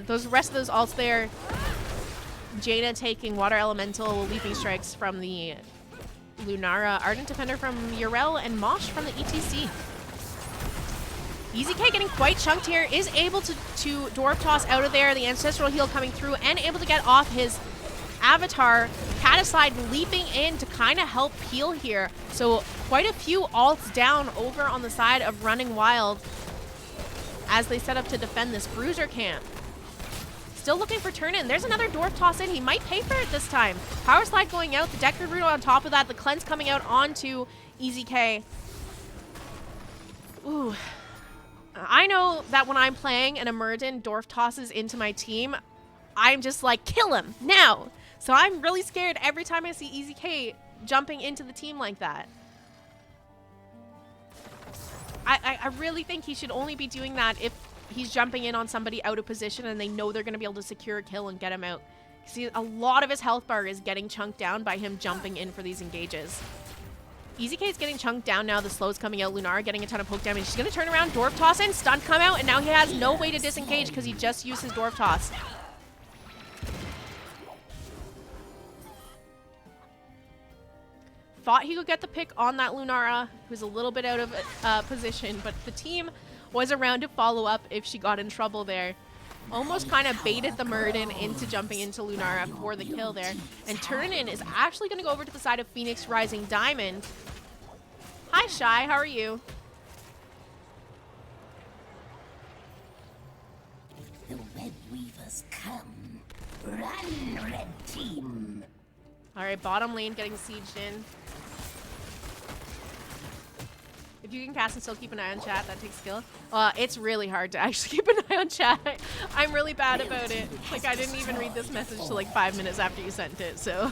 Those rest of those ults there, Jaina taking Water Elemental, Leaping Strikes from the Lunara, Ardent Defender from Urel, and Mosh from the ETC. Easy K getting quite chunked here, is able to Dwarf Toss out of there, the Ancestral Heal coming through, and able to get off his Avatar, Cataside leaping in to kind of help peel here. So quite a few ults down over on the side of Running Wild as they set up to defend this Bruiser camp. Still looking for turn-in. There's another Dwarf toss in. He might pay for it this time. Power Slide going out. The Decker Root on top of that. The Cleanse coming out onto EZK. Ooh. I know that when I'm playing and a Muradin Dwarf tosses into my team, I'm just like, kill him now. So I'm really scared every time I see EZK jumping into the team like that. I really think he should only be doing that if he's jumping in on somebody out of position and they know they're going to be able to secure a kill and get him out. See, a lot of his health bar is getting chunked down by him jumping in for these engages. EZK is getting chunked down now. The slow's coming out. Lunara getting a ton of poke damage. She's going to turn around. Dwarf toss in. Stun come out. And now he has no way to disengage because he just used his Dwarf toss. Thought he could get the pick on that Lunara, who's a little bit out of position, but the team was around to follow up if she got in trouble there. Almost kind of baited the Muradin into jumping into Lunara for the kill there. And turn-in is actually going to go over to the side of Phoenix Rising Diamond. Hi, Shy. How are you? The Red Weavers come. Run, Red Team. All right, bottom lane getting sieged in. If you can cast and still keep an eye on chat, that takes skill. It's really hard to actually keep an eye on chat. I'm really bad about it. Like, I didn't even read this message till like 5 minutes after you sent it, so.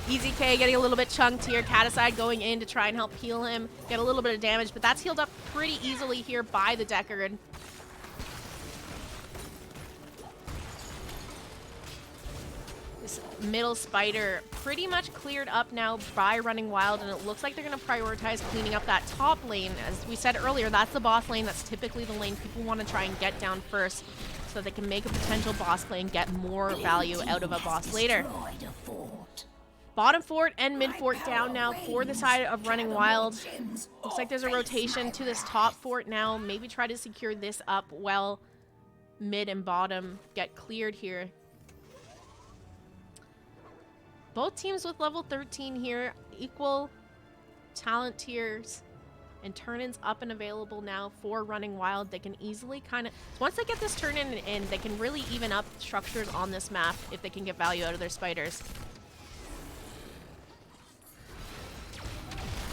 EZK getting a little bit chunked here. Cataside going in to try and help heal him. Get a little bit of damage, but that's healed up pretty easily here by the Decker. This middle spider pretty much cleared up now by Running Wild, and it looks like they're going to prioritize cleaning up that top lane. As we said earlier, that's the boss lane. That's typically the lane people want to try and get down first so that they can make a potential boss play and get more value out of a boss later. Bottom fort and mid fort down now for the side of Running Wild. Looks like there's a rotation to this top fort now. Maybe try to secure this up while mid and bottom get cleared here. Both teams with level 13 here, equal talent tiers, and turn-ins up and available now for Running Wild. They can easily kind of, once they get this turn-in in, they can really even up structures on this map if they can get value out of their spiders.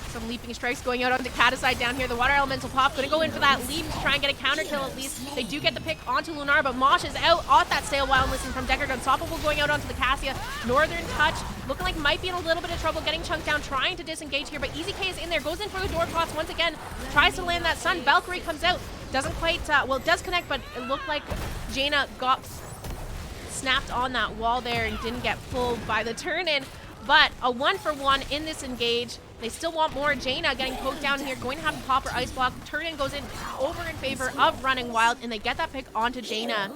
Some leaping strikes going out onto Cataside down here. The water elemental pop going to go in for that leap to try and get a counter kill at least. They do get the pick onto Lunar, but Mosh is out off that stale wild listen from Deckard. Unstoppable going out onto the Cassia. Northern Touch looking like might be in a little bit of trouble getting chunked down, trying to disengage here, but EZK is in there, goes in for the door toss once again, tries to land that stun. Valkyrie comes out, doesn't quite, well, it does connect, but it looked like Jaina got snapped on that wall there and didn't get pulled by the turn-in, but a 1-for-1 in this engage. They still want more. Jaina getting poked down here, going to have to pop her ice block. Turn-in goes in over in favor of Running Wild, and they get that pick onto Jaina.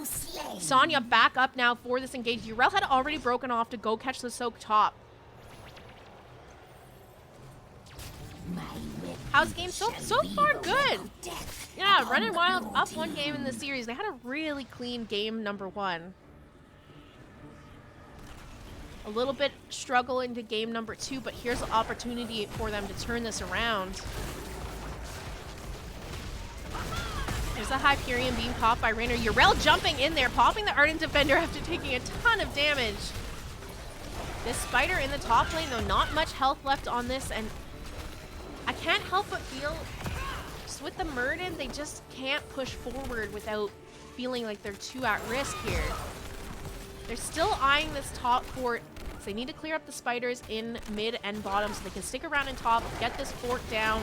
Sonya back up now for this engage. Yrel had already broken off to go catch the soak top. How's the game? So far good. Yeah, Running Wild up one game in the series. They had a really clean game number one. A little bit struggle into game number 2, but here's an opportunity for them to turn this around. There's a Hyperion being popped by Raynor. Yrel jumping in there, popping the Ardent Defender after taking a ton of damage. This spider in the top lane, though, not much health left on this, and I can't help but feel, just with the Muradin, they just can't push forward without feeling like they're too at risk here. They're still eyeing this top fort. So they need to clear up the spiders in mid and bottom so they can stick around in top, get this fort down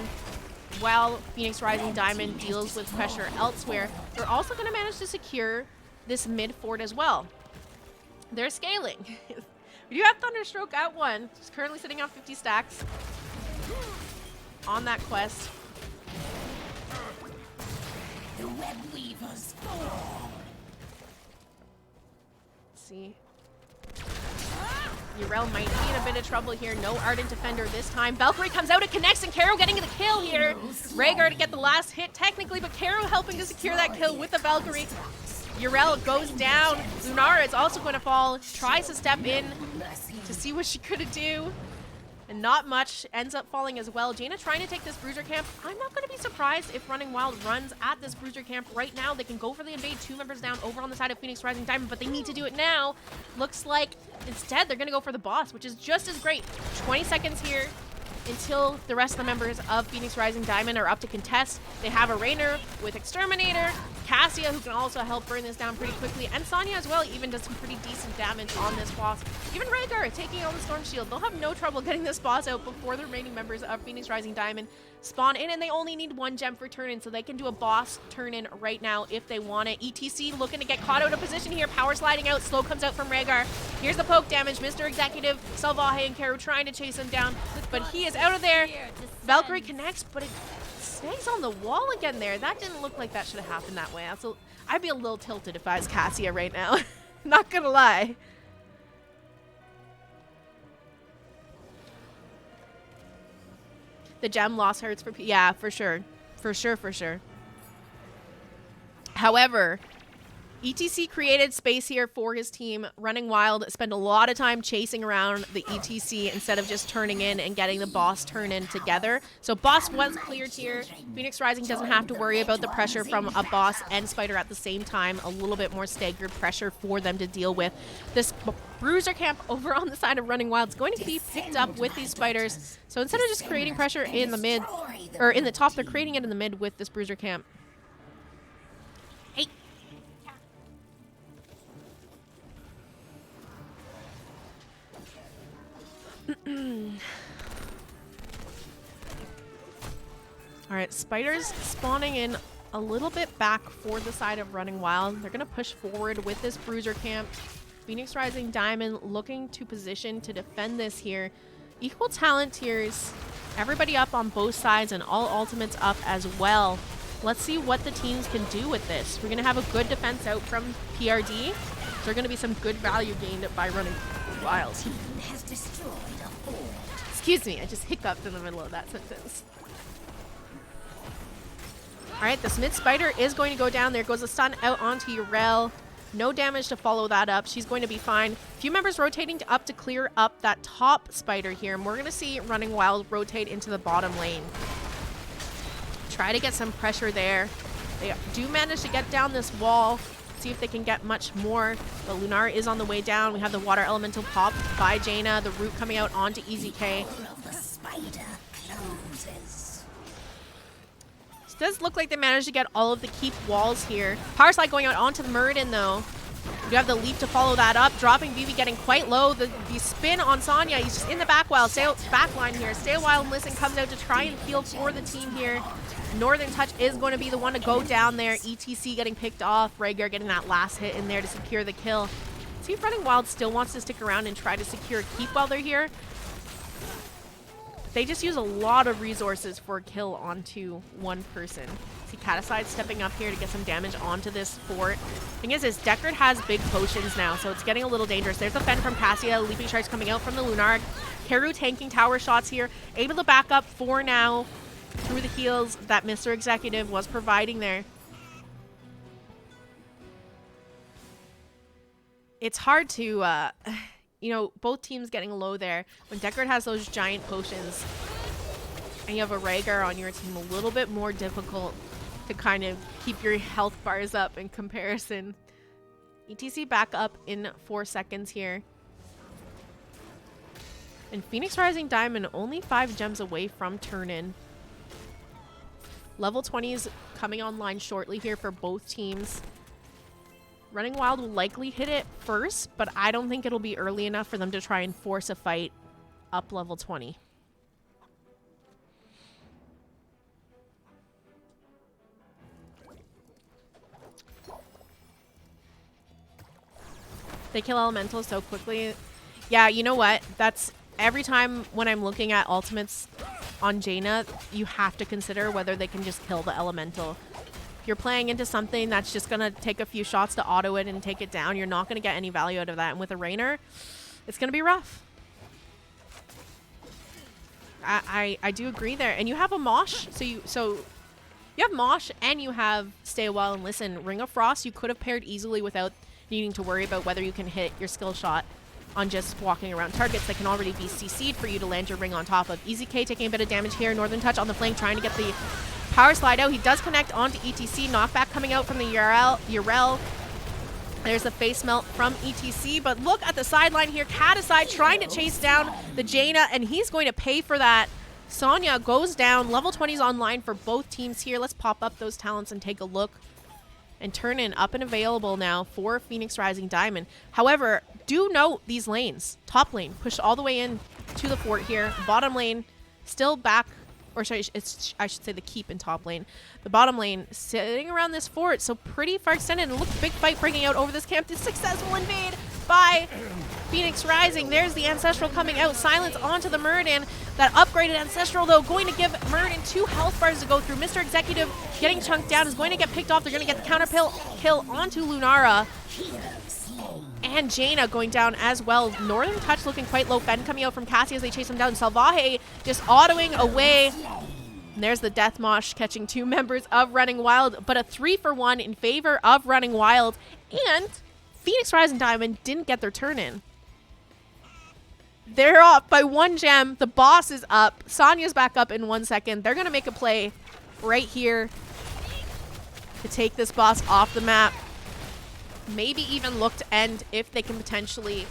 while Phoenix Rising Diamond deals with pressure elsewhere. They're also going to manage to secure this mid fort as well. They're scaling. We do have Thunderstroke at 1. He's currently sitting on 50 stacks on that quest. The Web Weavers fall. See. Yrel might be in a bit of trouble here. No Ardent Defender this time. Valkyrie comes out, it connects, and Caro getting the kill here. Rhaegar to get the last hit technically, but Caro helping to secure that kill with the Valkyrie. Urel goes down. Lunara is also going to fall. Tries to step in to see what she could do. And not much. Ends up falling as well. Jaina trying to take this bruiser camp. I'm not going to be surprised if Running Wild runs at this bruiser camp right now. They can go for the invade. 2 members down over on the side of Phoenix Rising Diamond, but they need to do it now. Looks like instead they're going to go for the boss, which is just as great. 20 seconds here until the rest of the members of Phoenix Rising Diamond are up to contest. They have a Rainer with Exterminator, Cassia, who can also help burn this down pretty quickly, and Sonya as well even does some pretty decent damage on this boss. Even Rhaegar taking on the Storm Shield. They'll have no trouble getting this boss out before the remaining members of Phoenix Rising Diamond spawn in, and they only need 1 gem for turn-in, so they can do a boss turn-in right now if they want it. ETC looking to get caught out of position here. Power sliding out. Slow comes out from Rhaegar. Here's the poke damage. Mr. Executive, Salvaje, and Karu trying to chase him down, but he is out of there. Valkyrie connects, but it stays on the wall again there. That didn't look like that should have happened that way. So I'd be a little tilted if I was Cassia right now. Not gonna lie. The gem loss hurts for yeah, for sure. For sure. However, ETC created space here for his team. Running Wild spent a lot of time chasing around the ETC instead of just turning in and getting the boss turn in together. So boss was cleared here. Phoenix Rising doesn't have to worry about the pressure from a boss and spider at the same time. A little bit more staggered pressure for them to deal with. This bruiser camp over on the side of Running Wild is going to be picked up with these spiders. So instead of just creating pressure in the mid, or in the top, they're creating it in the mid with this bruiser camp. Hey. All right, spiders spawning in a little bit back for the side of Running Wild. They're going to push forward with this bruiser camp. Phoenix Rising Diamond looking to position to defend this here. Equal talent tiers. Everybody up on both sides and all ultimates up as well. Let's see what the teams can do with this. We're going to have a good defense out from PRD. So there's going to be some good value gained by Running Wild. Has destroyed a fort. Excuse me, I just hiccuped in the middle of that sentence. Alright, this mid spider is going to go down. There goes a stun out onto Urel. No damage to follow that up. She's going to be fine. A few members rotating up to clear up that top spider here. And we're going to see Running Wild rotate into the bottom lane. Try to get some pressure there. They do manage to get down this wall. See if they can get much more. But Lunar is on the way down. We have the water elemental pop by Jaina. The root coming out onto EZK. The spider closes. It does look like they managed to get all of the keep walls here. Power slide going out onto the Muradin though. You have the leap to follow that up. Dropping Vivi getting quite low. The spin on Sonya. He's just in the back line here. Stay a while and listen comes out to try and heal for the team here. Northern Touch is going to be the one to go down there. ETC getting picked off. Rhaegar getting that last hit in there to secure the kill. See if Running Wild still wants to stick around and try to secure a keep while they're here. They just use a lot of resources for a kill onto one person. See Cataside stepping up here to get some damage onto this fort. Thing is Deckard has big potions now, so it's getting a little dangerous. There's the fend from Cassia. Leaping Strikes coming out from the Lunar. Karu tanking tower shots here. Able to back up for now through the heals that Mr. Executive was providing there. It's hard to, you know, both teams getting low there. When Deckard has those giant potions and you have a Rhaegar on your team, a little bit more difficult to kind of keep your health bars up in comparison. ETC back up in 4 seconds here. And Phoenix Rising Diamond only 5 gems away from turn-in. Level 20s coming online shortly here for both teams. Running Wild will likely hit it first, but I don't think it'll be early enough for them to try and force a fight up level 20. They kill elementals so quickly. Yeah, you know what? That's every time when I'm looking at ultimates on Jaina, you have to consider whether they can just kill the elemental. If you're playing into something that's just going to take a few shots to auto it and take it down, you're not going to get any value out of that. And with a Rainer, it's going to be rough. I do agree there. And you have a Mosh, so You have Mosh and you have Stay a While and Listen. Ring of Frost you could have paired easily without needing to worry about whether you can hit your skill shot on just walking around targets that can already be CC'd for you to land your ring on top of. Easy K taking a bit of damage here. Northern Touch on the flank trying to get the power slide out. He does connect onto ETC. Knockback coming out from the Urel. There's the face melt from ETC, but look at the sideline here. Caticide trying to chase down the Jaina, and he's going to pay for that. Sonya goes down. Level 20 is online for both teams here. Let's pop up those talents and take a look. And turn in up and available now for Phoenix Rising Diamond. However, do note these lanes. Top lane pushed all the way in to the fort here. Bottom lane still back, or sorry, I should say the keep in top lane. The bottom lane sitting around this fort, so pretty far extended. And look, big fight breaking out over this camp. This successful invade by Phoenix Rising. There's the Ancestral coming out. Silence onto the Muradin. That upgraded Ancestral, though, going to give Muradin 2 health bars to go through. Mr. Executive getting chunked down, is going to get picked off. They're going to get the counter kill onto Lunara. And Jaina going down as well. Northern Touch looking quite low. Fen coming out from Cassie as they chase him down. Salvaje just autoing away. And there's the Death Mosh catching 2 members of Running Wild, but a 3-for-1 in favor of Running Wild. And Phoenix Rising Diamond didn't get their turn in. They're off by 1 gem. The boss is up. Sonya's back up in 1 second. They're going to make a play right here to take this boss off the map. Maybe even look to end if they can potentially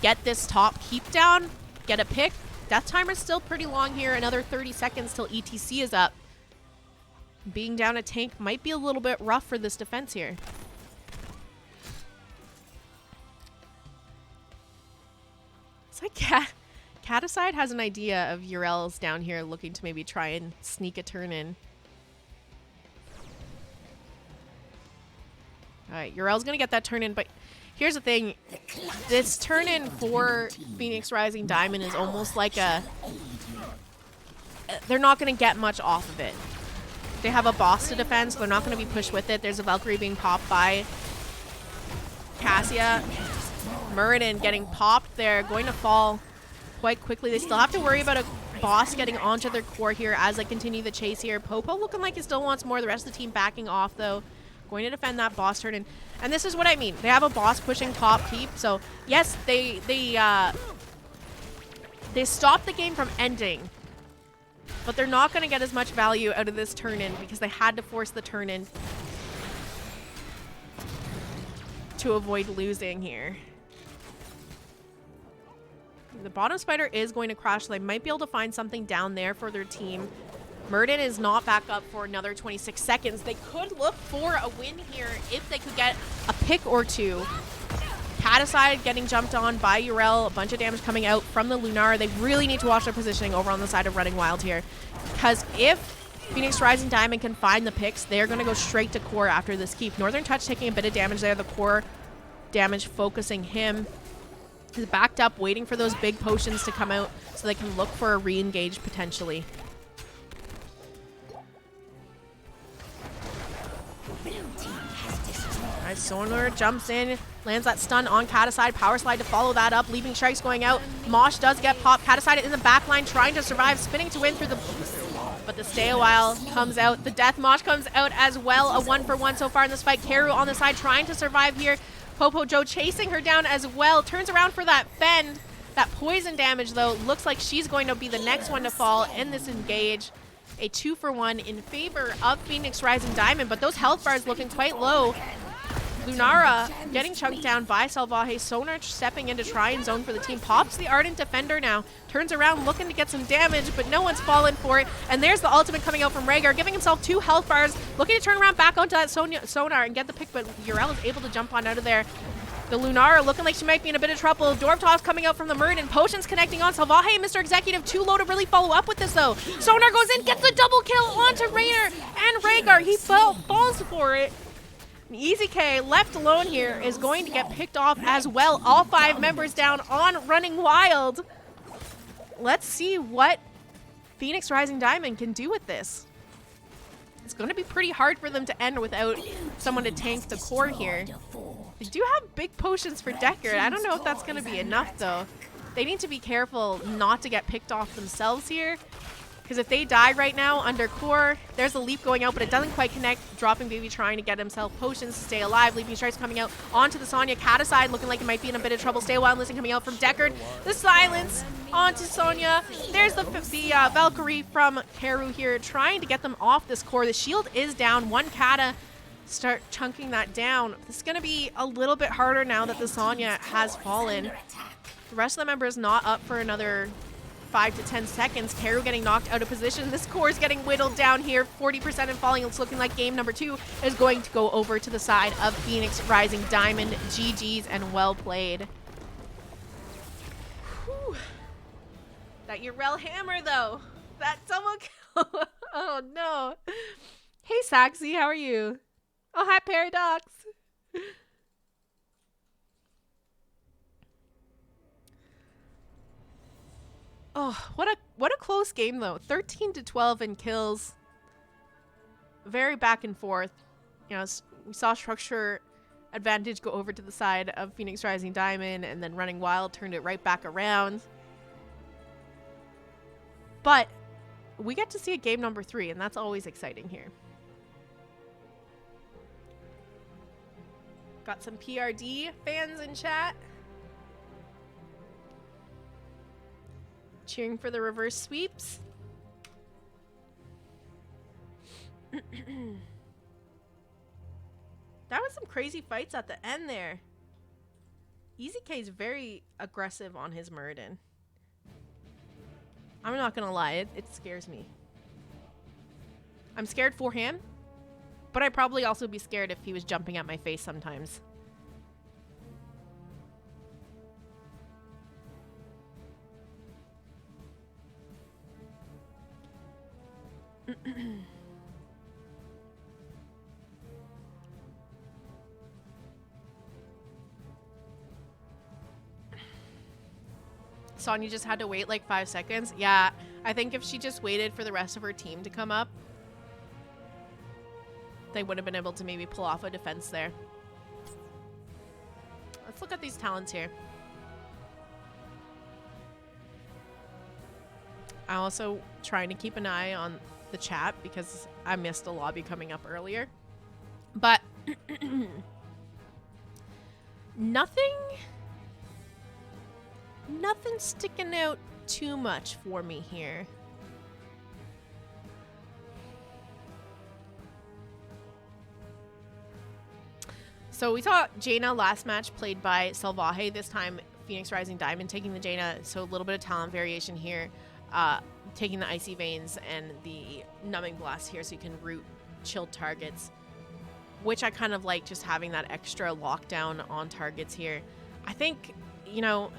get this top keep down, get a pick. Death timer's still pretty long here. Another 30 seconds till ETC is up. Being down a tank might be a little bit rough for this defense here. It's like Caticide has an idea of Urel's down here looking to maybe try and sneak a turn in. Alright, Urel's going to get that turn in, but here's the thing. This turn in for Phoenix Rising Diamond is almost like a... They're not going to get much off of it. They have a boss to defend, so they're not going to be pushed with it. There's a Valkyrie being popped by Cassia. Muradin getting popped there, going to fall quite quickly. They still have to worry about a boss getting onto their core here as they continue the chase here. Popo looking like he still wants more. The rest of the team backing off, though. Going to defend that boss turn in. And this is what I mean. They have a boss pushing top keep. So, yes, they stopped the game from ending. But they're not going to get as much value out of this turn in because they had to force the turn in to avoid losing here. The bottom spider is going to crash, so they might be able to find something down there for their team. Muradin is not back up for another 26 seconds. They could look for a win here if they could get a pick or two. Caticide getting jumped on by Urel. A bunch of damage coming out from the Lunara. They really need to watch their positioning over on the side of Running Wild here. Because if Phoenix Rising Diamond can find the picks, they're going to go straight to core after this keep. Northern Touch taking a bit of damage there. The core damage focusing him. He's backed up, waiting for those big potions to come out so they can look for a re-engage potentially. Alright, Sonar jumps in, lands that stun on Caticide. Power slide to follow that up, leaving strikes going out. Mosh does get popped. Caticide in the back line trying to survive, spinning to win through the... But the Stay a While comes out. The Death Mosh comes out as well. A 1-for-1 so far in this fight. Karu on the side trying to survive here. Popo Joe chasing her down as well. Turns around for that fend. That poison damage, though, looks like she's going to be the next one to fall in this engage. A 2-for-1 in favor of Phoenix Rising Diamond, but those health bars looking quite low. Lunara getting chunked down by Salvaje. Sonar stepping in to try and zone for the team. Pops the Ardent Defender now. Turns around looking to get some damage, but no one's fallen for it. And there's the ultimate coming out from Rhaegar, giving himself 2 health bars. Looking to turn around back onto that Sonar and get the pick, but Urel is able to jump on out of there. The Lunara looking like she might be in a bit of trouble. Dwarf Toss coming out from the Muradin. Potions connecting on. Salvaje and Mr. Executive too low to really follow up with this, though. Sonar goes in, gets the double kill onto Raynor and Rhaegar. He falls for it. Easy K, left alone here, is going to get picked off as well. All 5 members down on Running Wild. Let's see what Phoenix Rising Diamond can do with this. It's going to be pretty hard for them to end without someone to tank the core here. They do have big potions for Deckard. I don't know if that's going to be enough, though. They need to be careful not to get picked off themselves here. Because if they die right now under core, there's a leap going out, but it doesn't quite connect. Dropping Baby trying to get himself potions to stay alive. Leaping strikes coming out onto the Sonya. Kata side looking like it might be in a bit of trouble. Stay a while, listen coming out from Deckard. The silence onto Sonya. There's the Valkyrie from Karu here trying to get them off this core. The shield is down. One Kata start chunking that down. This is going to be a little bit harder now that the Sonya has fallen. The rest of the members not up for another 5 to 10 seconds. Karu getting knocked out of position. This core is getting whittled down here. 40% and falling. It's looking like game number 2 is going to go over to the side of Phoenix Rising Diamond. GG's and well played. Whew. That Urel hammer though. That someone. Oh no. Hey Saxy, how are you? Oh hi Paradox. Oh, what a close game though. 13 to 12 in kills. Very back and forth. You know, we saw structure advantage go over to the side of Phoenix Rising Diamond, and then Running Wild turned it right back around. But we get to see a game number 3, and that's always exciting here. Got some PRD fans in chat. Cheering for the reverse sweeps. That was some crazy fights at the end there. EZK is very aggressive on his Muradin. I'm not gonna lie, it scares me. I'm scared for him, but I'd probably also be scared if he was jumping at my face sometimes. Sonya just had to wait like 5 seconds. Yeah, I think if she just waited for the rest of her team to come up, they would have been able to maybe pull off a defense there. Let's look at these talents here. I'm also trying to keep an eye on the chat because I missed a lobby coming up earlier. But nothing sticking out too much for me here. So we saw Jaina last match played by Salvaje. This time Phoenix Rising Diamond taking the Jaina. So a little bit of talent variation here. Taking the Icy Veins and the Numbing Blast here so you can root chilled targets. Which I kind of like, just having that extra lockdown on targets here. I think, you know,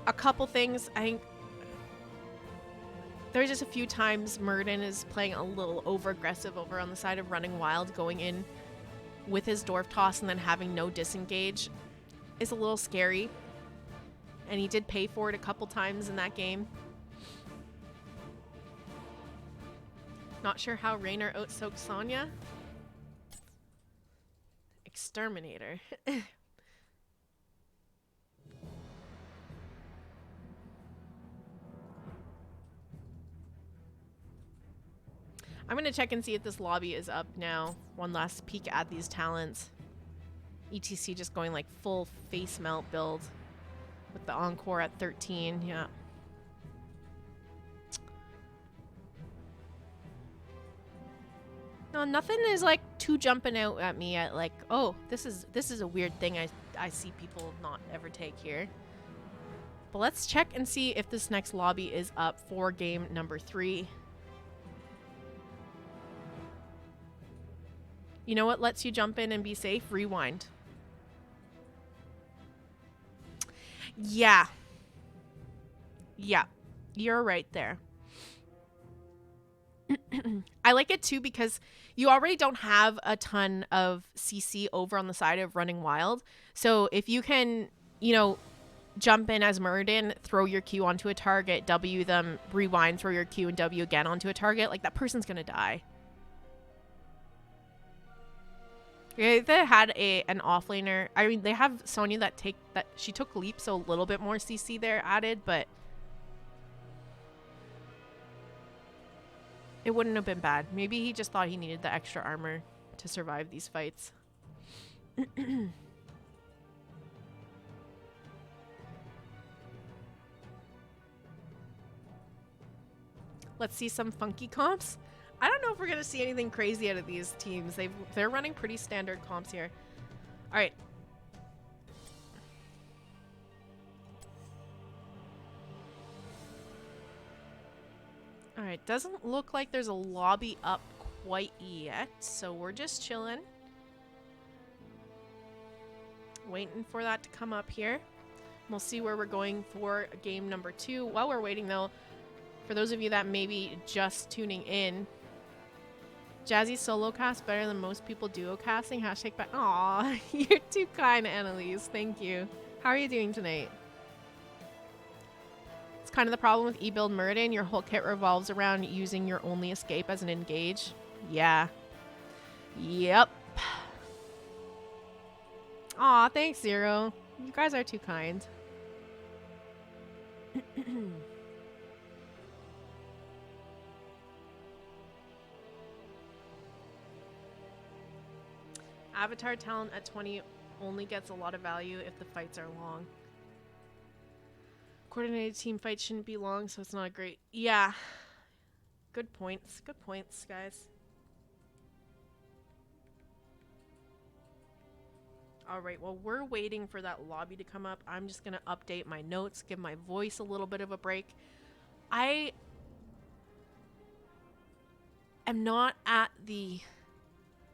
a couple things. I think there's just a few times Muradin is playing a little over-aggressive over on the side of Running Wild, going in with his Dwarf Toss and then having no disengage is a little scary. And he did pay for it a couple times in that game. Not sure how Raynor out-soaked Sonya. Exterminator. I'm going to check and see if this lobby is up now. One last peek at these talents. ETC just going like full face melt build with the Encore at 13. Yeah. No, nothing is like too jumping out at me at like, oh, this is a weird thing I see people not ever take here. But let's check and see if this next lobby is up for game number 3. You know what lets you jump in and be safe? Rewind. Yeah. Yeah. You're right there. I like it too because you already don't have a ton of CC over on the side of Running Wild. So if you can, you know, jump in as Muradin, throw your Q onto a target, W them, rewind, throw your Q and W again onto a target, like that person's gonna die. Yeah, they had an offlaner. I mean, they have Sonya that she took leap, so a little bit more CC there added, but It wouldn't have been bad. Maybe he just thought he needed the extra armor to survive these fights. Let's see some funky comps. I don't know if we're going to see anything crazy out of these teams. They're running pretty standard comps here. All right. All right, doesn't look like there's a lobby up quite yet, so we're just chilling. Waiting for that to come up here. We'll see where we're going for game number 2. While we're waiting, though, for those of you that may be just tuning in, Jazzy solo cast better than most people duo casting. Hashtag back. Aw, you're too kind, Annalise. Thank you. How are you doing tonight? It's kind of the problem with E-Build Muradin. Your whole kit revolves around using your only escape as an engage. Yeah. Yep. Aw, thanks, Zero. You guys are too kind. Avatar talent at 20 only gets a lot of value if the fights are long. Coordinated team fights shouldn't be long, so it's not a great... Yeah. Good points. Good points, guys. Alright, while we're waiting for that lobby to come up, I'm just going to update my notes, give my voice a little bit of a break. I am not at the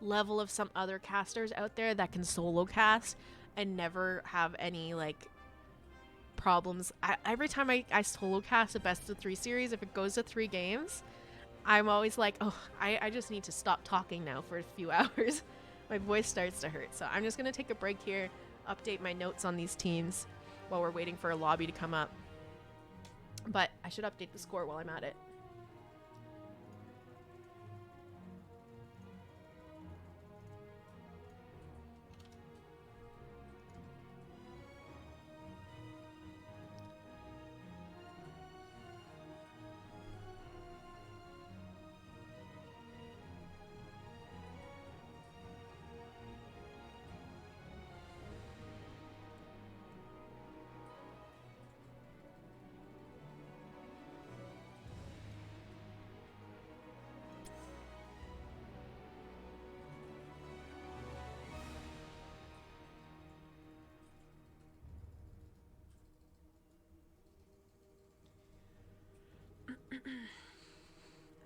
level of some other casters out there that can solo cast and never have any, like, problems. Every time I solo cast a best of 3 series, if it goes to 3 games, I'm always like, oh, I just need to stop talking now for a few hours. My voice starts to hurt. So I'm just going to take a break here, update my notes on these teams while we're waiting for a lobby to come up. But I should update the score while I'm at it.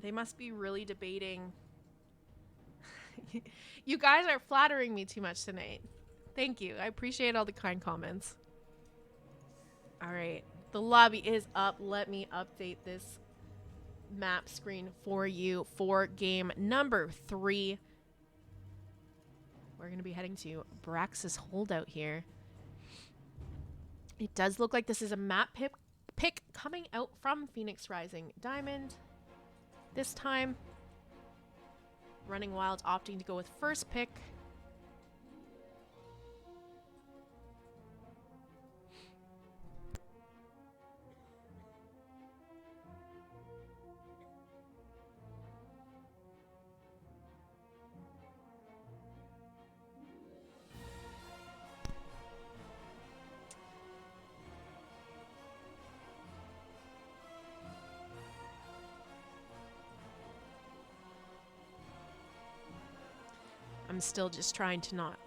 They must be really debating. You guys are flattering me too much tonight. Thank you. I appreciate all the kind comments. All right. The lobby is up. Let me update this map screen for you for game number 3. We're going to be heading to Brax's Holdout here. It does look like this is a map pick coming out from Phoenix Rising Diamond. This time, Running Wild opting to go with first pick. I'm still just trying to not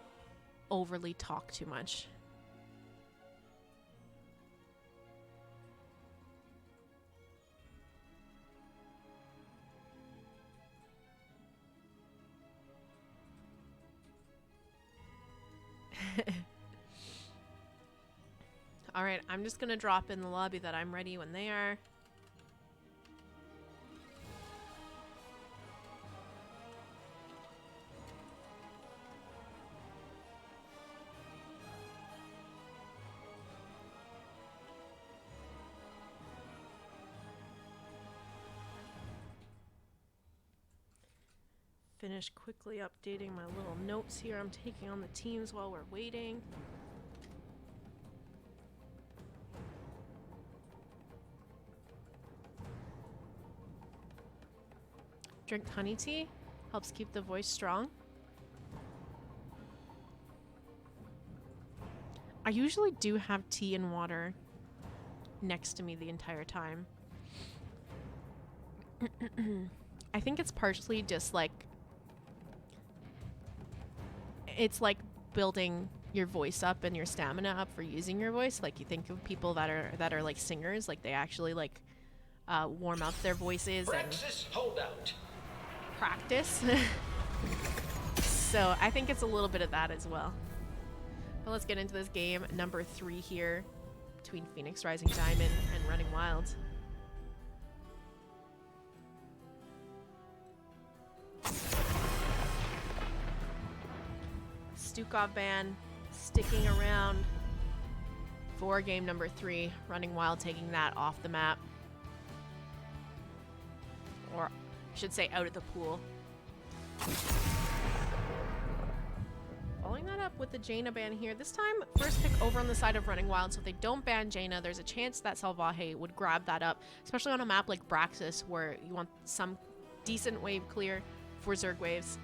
overly talk too much. All right, I'm just going to drop in the lobby that I'm ready when they are. Finish quickly updating my little notes here. I'm taking on the teams while we're waiting. Drink honey tea. Helps keep the voice strong. I usually do have tea and water next to me the entire time. I think it's partially just like it's like building your voice up and your stamina up for using your voice. Like you think of people that are like singers, like they actually like warm up their voices Praxis holdout. and practice. So I think it's a little bit of that as well. But let's get into this game number 3 here between Phoenix Rising Diamond and Running Wild. Stukov ban sticking around for game number 3. Running Wild taking that off the map. Or I should say out of the pool. Following that up with the Jaina ban here. This time, first pick over on the side of Running Wild. So if they don't ban Jaina, there's a chance that Salvaje would grab that up. Especially on a map like Braxis, where you want some decent wave clear for Zerg waves.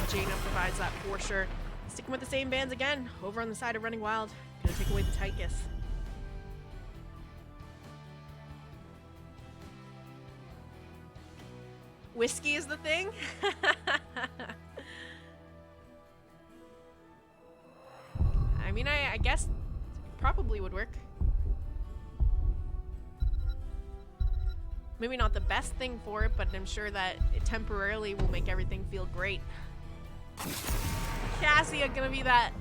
Jaina provides that for sure. Sticking with the same bans again. Over on the side of Running Wild. Gonna take away the Tychus. Whiskey is the thing? I mean, I guess it probably would work. Maybe not the best thing for it, but I'm sure that it temporarily will make everything feel great. Cassia gonna be that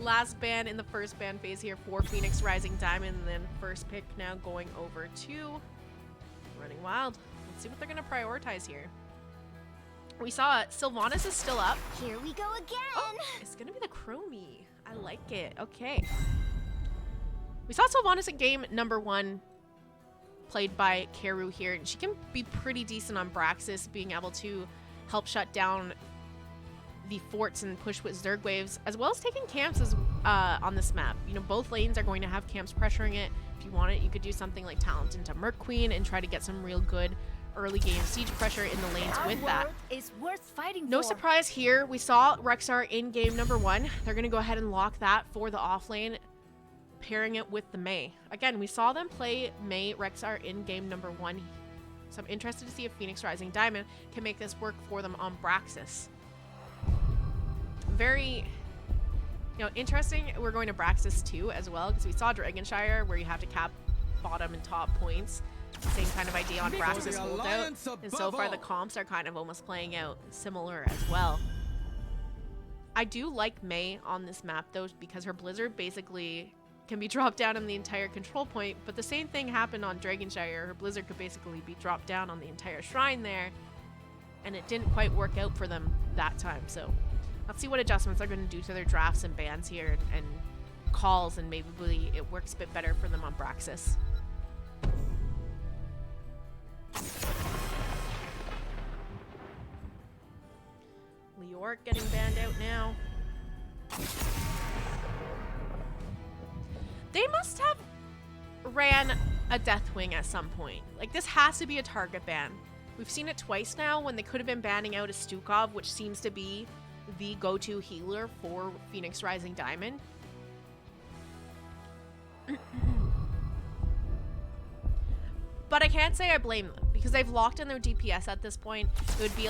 last ban in the first ban phase here for Phoenix Rising Diamond, and then first pick now going over to Running Wild. Let's see what they're gonna prioritize here. We saw Sylvanas is still up. Here we go again. Oh, it's gonna be the Chromie. I like it. Okay. We saw Sylvanas in game number 1, played by Karu here, and she can be pretty decent on Braxis, being able to help shut down the forts and push with Zerg waves, as well as taking camps as, on this map. You know, both lanes are going to have camps pressuring it. If you want it, you could do something like talent into Merc Queen and try to get some real good early game siege pressure in the lanes with that. Is worth fighting No for. surprise here. We saw Rexar in game number 1. They're going to go ahead and lock that for the off lane, pairing it with the Mei. Again, we saw them play Mei Rexar in game number 1. So I'm interested to see if Phoenix Rising Diamond can make this work for them on Braxis. Very, you know, interesting. We're going to Braxis too as well, because we saw Dragonshire where you have to cap bottom and top points. Same kind of idea on Braxis holdout. And so far the comps are kind of almost playing out similar as well. I do like Mei on this map though, because her Blizzard basically can be dropped down on the entire control point, but the same thing happened on Dragonshire. Her Blizzard could basically be dropped down on the entire shrine there, and it didn't quite work out for them that time. So let's see what adjustments they're going to do to their drafts and bans here and calls, and maybe it works a bit better for them on Braxis. Leoric getting banned out now. They must have ran a Deathwing at some point. Like, this has to be a target ban. We've seen it twice now when they could have been banning out a Stukov, which seems to be the go-to healer for Phoenix Rising Diamond. But I can't say I blame them, because they've locked in their DPS at this point. It would be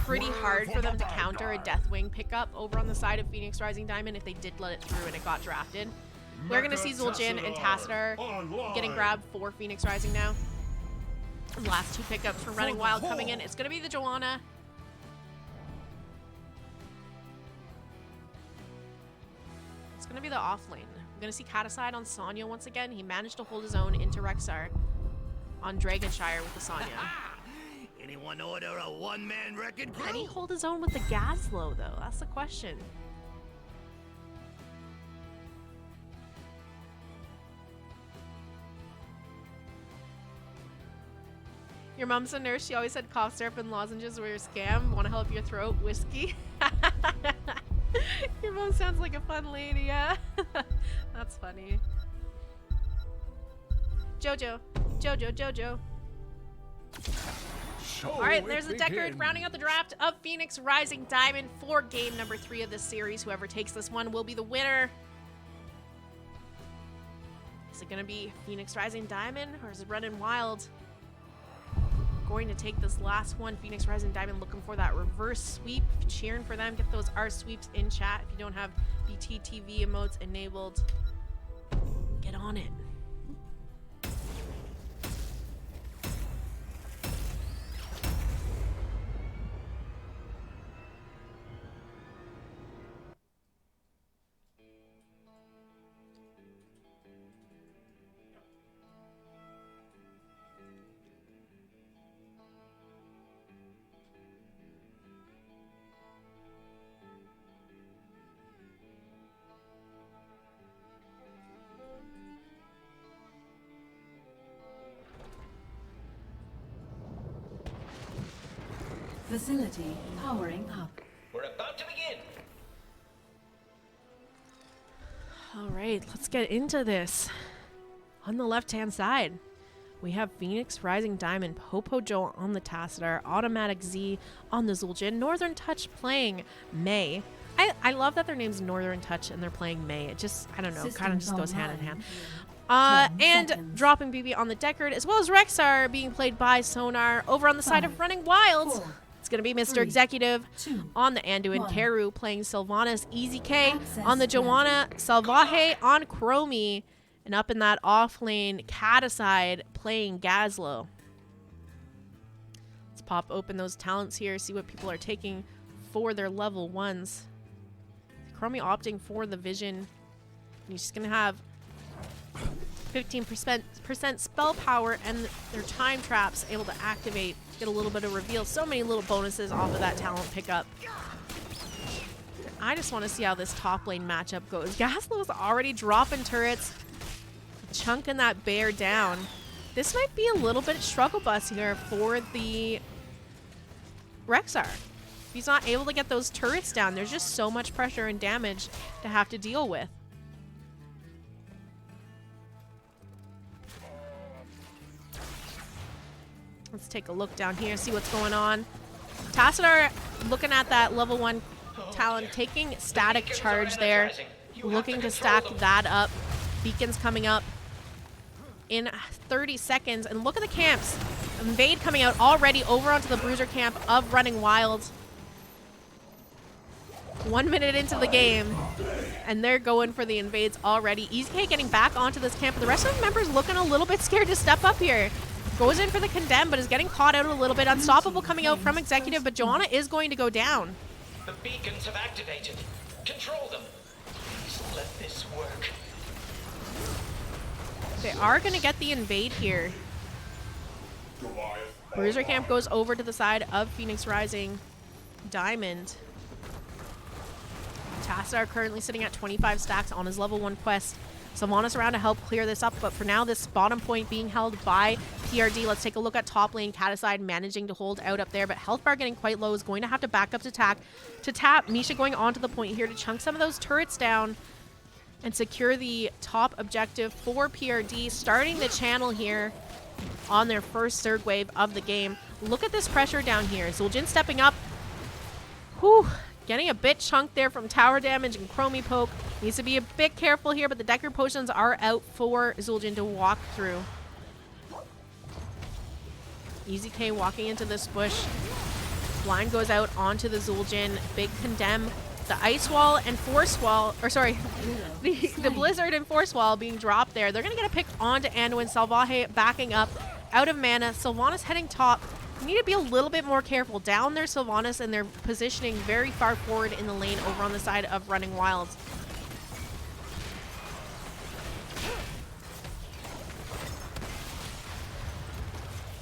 pretty hard for them to counter a Deathwing pickup over on the side of Phoenix Rising Diamond if they did let it through and it got drafted. We're going to see Zul'jin and Tassadar getting grabbed for Phoenix Rising now. The last 2 pickups for Running Wild coming in. It's going to be the Joanna. It's going to be the off lane. We're going to see Kataside on Sonya once again. He managed to hold his own into Rexar on Dragonshire with the Sonya. Anyone order a one-man wrecking crew? Can he hold his own with the Gazlo, though? That's the question. Your mom's a nurse. She always said cough syrup and lozenges were a scam. Want to help your throat? Whiskey? Your mom sounds like a fun lady, yeah? That's funny. Jojo. Jojo, Jojo. So All right, it there's the Deckard begins. rounding out the draft of Phoenix Rising Diamond for game number 3 of this series. Whoever takes this one will be the winner. Is it going to be Phoenix Rising Diamond or is it Running Wild? Going to take this last one. Phoenix Rising Diamond looking for that reverse sweep. Cheering for them. Get those R sweeps in chat. If you don't have the TTV emotes enabled, get on it. Facility powering up. We're about to begin. All right, let's get into this. On the left-hand side, we have Phoenix Rising Diamond, Popo Joe on the Tassadar, Automatic Z on the Zul'jin, Northern Touch playing May. I love that their name's Northern Touch and they're playing May. It just, I don't know, kind of just goes hand in hand. And dropping BB on the Deckard, as well as Rexar being played by Sonar. Over on the side of Running Wild, it's going to be Mr. Executive on the Anduin, Keru playing Sylvanas, Easy K on the Joanna, Salvaje on Chromie, and up in that off lane, Caticide playing Gazlo. Let's pop open those talents here, see what people are taking for their level 1s. Chromie opting for the Vision. He's just going to have 15% spell power and their time traps able to activate, get a little bit of reveal. So many little bonuses off of that talent pickup. I just want to see how this top lane matchup goes. Gazlo's already dropping turrets, chunking that bear down. This might be a little bit struggle bus here for the Rexar. If he's not able to get those turrets down, there's just so much pressure and damage to have to deal with. Let's take a look down here, see what's going on. Tassadar looking at that level 1 talent, taking static charge there, looking to stack that up. Beacons coming up in 30 seconds. And look at the camps. Invade coming out already over onto the Bruiser camp of Running Wild. 1 minute into the game, and they're going for the invades already. EasyK getting back onto this camp. The rest of the members looking a little bit scared to step up here. Goes in for the condemn, but is getting caught out a little bit. Unstoppable coming out from Executive, but Joanna is going to go down. The beacons have activated. Control them. Please let this work. They are going to get the invade here. Bruiser camp goes over to the side of Phoenix Rising Diamond. Tassadar currently sitting at 25 stacks on his level 1 quest. Sylvanas around to help clear this up, but for now, this bottom point being held by PRD. Let's take a look at top lane. Caticide managing to hold out up there, but health bar getting quite low, is going to have to back up to tap. Misha going onto the point here to chunk some of those turrets down and secure the top objective for PRD, starting the channel here on their first Zerg wave of the game. Look at this pressure down here. Zul'jin stepping up. Whew. Getting a bit chunked there from tower damage and Chromie poke. Needs to be a bit careful here, but the Deckard potions are out for Zul'jin to walk through. Easy K walking into this bush. Blind goes out onto the Zul'jin. Big condemn. The ice wall and force wall, or sorry, the blizzard and force wall being dropped there. They're going to get a pick onto Anduin. Salvaje backing up, out of mana. Sylvanas heading top. You need to be a little bit more careful. Down there, Sylvanas, and they're positioning very far forward in the lane over on the side of Running Wild.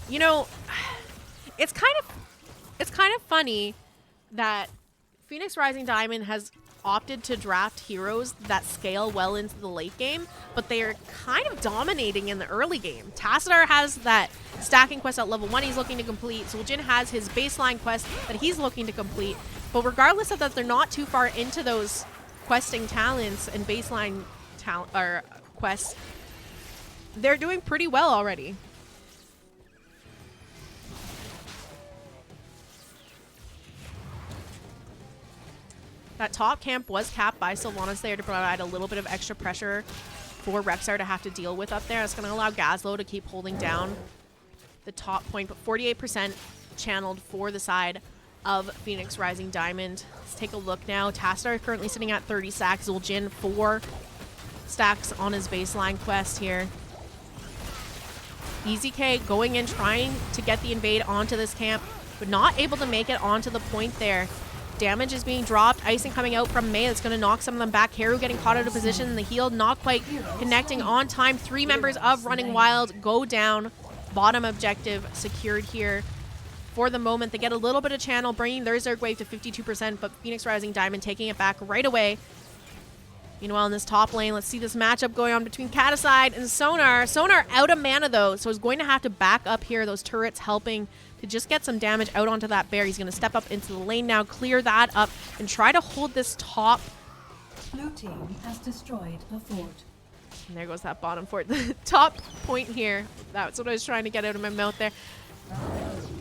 You know, it's kind of funny that Phoenix Rising Diamond has opted to draft heroes that scale well into the late game, but they are kind of dominating in the early game. Tassadar has that stacking quest at level 1 he's looking to complete. Zul'jin has his baseline quest that he's looking to complete. But regardless of that, they're not too far into those questing talents and baseline quests. They're doing pretty well already. That top camp was capped by Sylvanas there to provide a little bit of extra pressure for Rexar to have to deal with up there. It's going to allow Gazlo to keep holding down the top point, but 48% channeled for the side of Phoenix Rising Diamond. Let's take a look now. Tassadar currently sitting at 30 stacks. Zul'jin 4 stacks on his baseline quest here. EZK going in, trying to get the invade onto this camp, but not able to make it onto the point there. Damage is being dropped. Icing coming out from Mei. That's going to knock some of them back. Haru getting caught out of position. The heal not quite connecting on time. 3 members of Running Wild go down. Bottom objective secured here. For the moment, they get a little bit of channel, bringing their Zerg wave to 52%, but Phoenix Rising Diamond taking it back right away. Meanwhile, in this top lane, let's see this matchup going on between Caticide and Sonar. Sonar out of mana, though, so he's going to have to back up here. Those turrets helping to just get some damage out onto that bear. He's going to step up into the lane now, clear that up, and try to hold this top. Blue team has destroyed a fort. And there goes that bottom fort. The top point here. That's what I was trying to get out of my mouth there.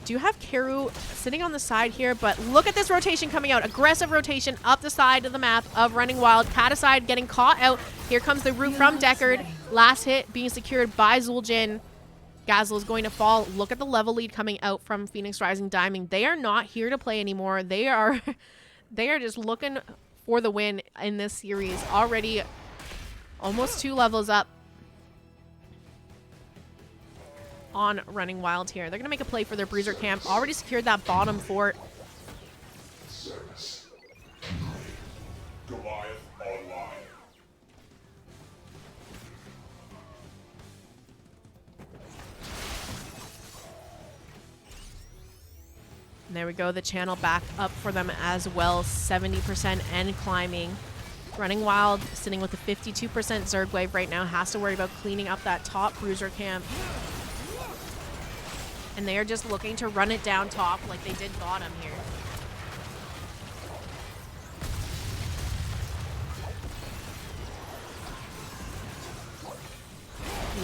Do have Karu sitting on the side here, but look at this rotation coming out. Aggressive rotation up the side of the map of Running Wild. Caticide getting caught out. Here comes the root from Deckard. Last hit being secured by Zul'jin. Gazlo is going to fall. Look at the level lead coming out from Phoenix Rising Diamond. They are not here to play anymore. They are just looking for the win in this series. Already almost 2 levels up on Running Wild here. They're going to make a play for their Bruiser camp. Already secured that bottom fort. Goliath online. And there we go. The channel back up for them as well. 70% and climbing. Running Wild sitting with a 52% Zerg wave right now. Has to worry about cleaning up that top Bruiser camp. And they are just looking to run it down top like they did bottom here.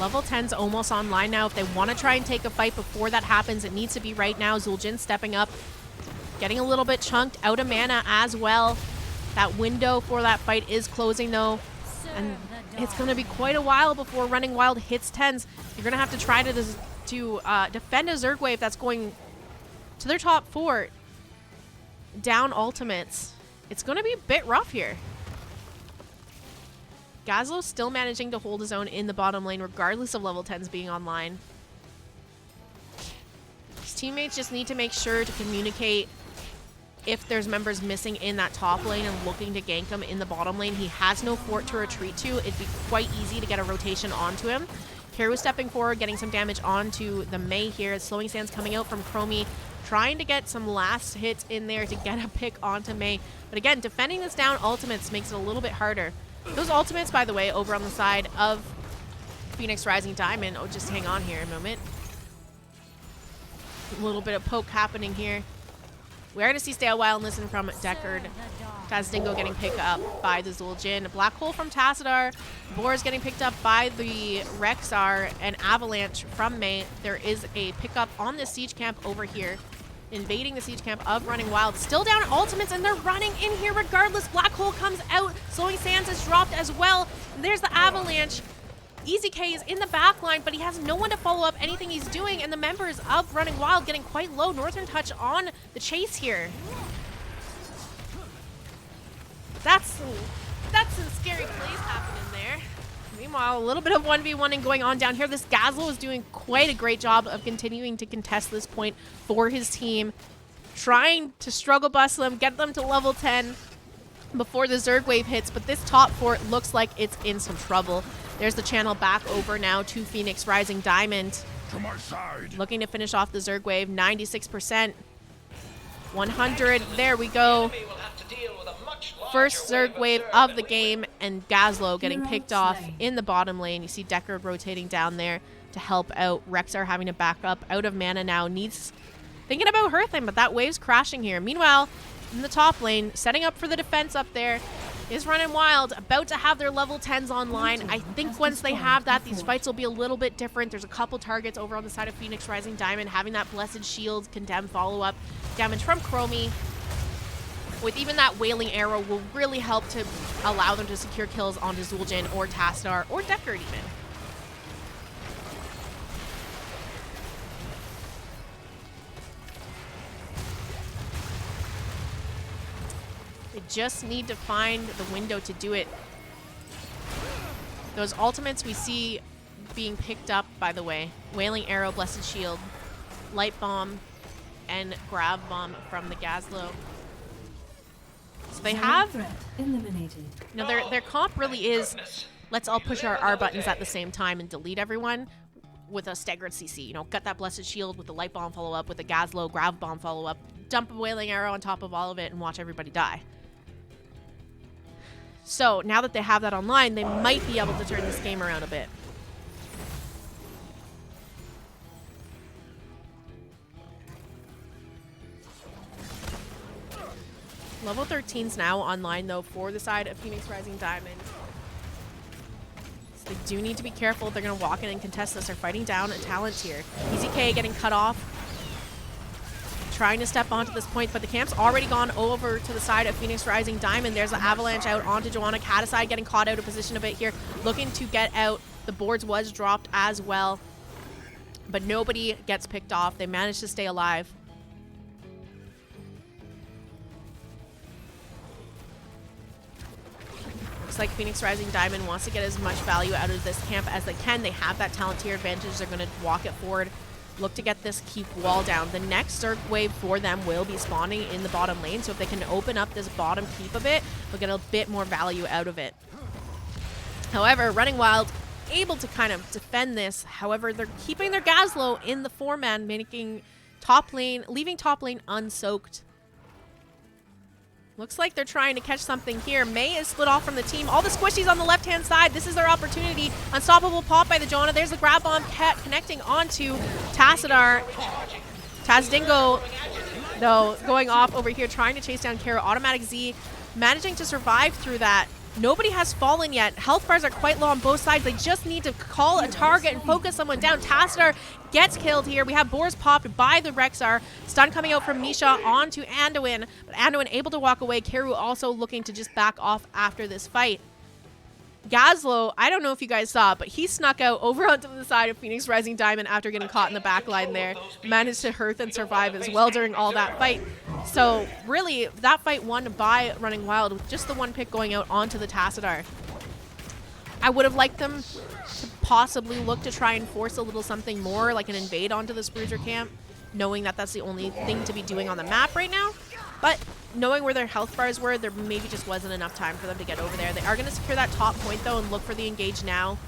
Level 10's almost online now. If they want to try and take a fight before that happens, it needs to be right now. Zul'jin stepping up, getting a little bit chunked out of mana as well. That window for that fight is closing though. And it's going to be quite a while before Running Wild hits 10s. You're going to have to try to defend a Zerg wave that's going to their top fort, down ultimates. It's going to be a bit rough here. Gazlo's still managing to hold his own in the bottom lane regardless of level 10s being online. His teammates just need to make sure to communicate if there's members missing in that top lane and looking to gank him in the bottom lane. He has no fort to retreat to. It'd be quite easy to get a rotation onto him. Karu stepping forward, getting some damage onto the Mei here. Slowing Sands coming out from Chromie, trying to get some last hits in there to get a pick onto Mei. But again, defending this down ultimates makes it a little bit harder. Those ultimates, by the way, over on the side of Phoenix Rising Diamond. Oh, just hang on here a moment. A little bit of poke happening here. We are going to see Stay a While and Listen from Deckard. Tazdingo getting picked up by the Zul'jin. Black Hole from Tassadar. Boar's getting picked up by the Rexar. And Avalanche from Mei. There is a pickup on the siege camp over here. Invading the siege camp of Running Wild. Still down ultimates, and they're running in here regardless. Black Hole comes out. Slowing Sands is dropped as well. And there's the Avalanche. EZK is in the back line, but he has no one to follow up anything he's doing, and the members of Running Wild getting quite low. Northern Touch on the chase here. That's some scary plays happening there. Meanwhile, a little bit of 1v1ing going on down here. This Gazlo is doing quite a great job of continuing to contest this point for his team. Trying to struggle bust them, get them to level 10 before the Zerg wave hits, but this top fort looks like it's in some trouble. There's the channel back over now to Phoenix Rising Diamond. To my side. Looking to finish off the Zerg wave, 96%. 100, there we go. First Zerg wave of the game, and Gazlo getting picked off in the bottom lane. You see Deckard rotating down there to help out. Rexar having to back up out of mana now. Needs thinking about her thing, but that wave's crashing here. Meanwhile, in the top lane, setting up for the defense up there is Running Wild, about to have their level 10s online. I think once they have that, these fights will be a little bit different. There's a couple targets over on the side of Phoenix Rising Diamond, having that Blessed Shield, Condemn follow-up. Damage from Chromie. with even that Wailing Arrow will really help to allow them to secure kills onto Zul'jin or Tassadar or Deckard even. They just need to find the window to do it. Those ultimates we see being picked up, by the way. Wailing Arrow, Blessed Shield, Light Bomb, and Grav Bomb from the Gazlo. So they have... Threat eliminated. You know, their comp really is, let's all push our R buttons at the same time and delete everyone with a staggered CC. You know, gut that Blessed Shield with the Light Bomb follow-up, with the Gazlo Grav Bomb follow-up, dump a Wailing Arrow on top of all of it, and watch everybody die. So, now that they have that online, they might be able to turn this game around a bit. Level 13's now online, though, for the side of Phoenix Rising Diamond. So they do need to be careful if they're going to walk in and contest this. They're fighting down a talent tier. EZK getting cut off. Trying to step onto this point, but the camp's already gone over to the side of Phoenix Rising Diamond. There's an avalanche out onto Joanna. Cataside getting caught out of position a bit here, looking to get out. The boards was dropped as well, but nobody gets picked off. They managed to stay alive. Looks like Phoenix Rising Diamond wants to get as much value out of this camp as they can. They have that talent tier advantage. They're going to walk it forward. Look to get this keep wall down. The next Zerg wave for them will be spawning in the bottom lane, so if they can open up this bottom keep a bit, they'll get a bit more value out of it. However, Running Wild able to kind of defend this. However, they're keeping their Gazlo in the 4-man, making top lane, leaving top lane unsoaked. Looks like they're trying to catch something here. Mei is split off from the team. All the squishies on the left-hand side. This is their opportunity. Unstoppable pop by the Joanna. There's the grab bomb connecting onto Tassadar. Tazdingo, though, going off over here, trying to chase down Kara. Automatic Z, managing to survive through that. Nobody has fallen yet. Health bars are quite low on both sides. They just need to call a target and focus someone down. Tassadar gets killed here. We have Boars popped by the Rexar. Stun coming out from Misha onto Anduin. But Anduin able to walk away. Keru also looking to just back off after this fight. Gazlo, I don't know if you guys saw, but he snuck out over onto the side of Phoenix Rising Diamond after getting caught in the back line there. Managed to hearth and survive as well during all that fight. So really, that fight won by Running Wild with just the one pick going out onto the Tassadar. I would have liked them to possibly look to try and force a little something more, like an invade onto the Bruiser camp, knowing that that's the only thing to be doing on the map right now. But knowing where their health bars were, there maybe just wasn't enough time for them to get over there. They are going to secure that top point, though, and look for the engage now.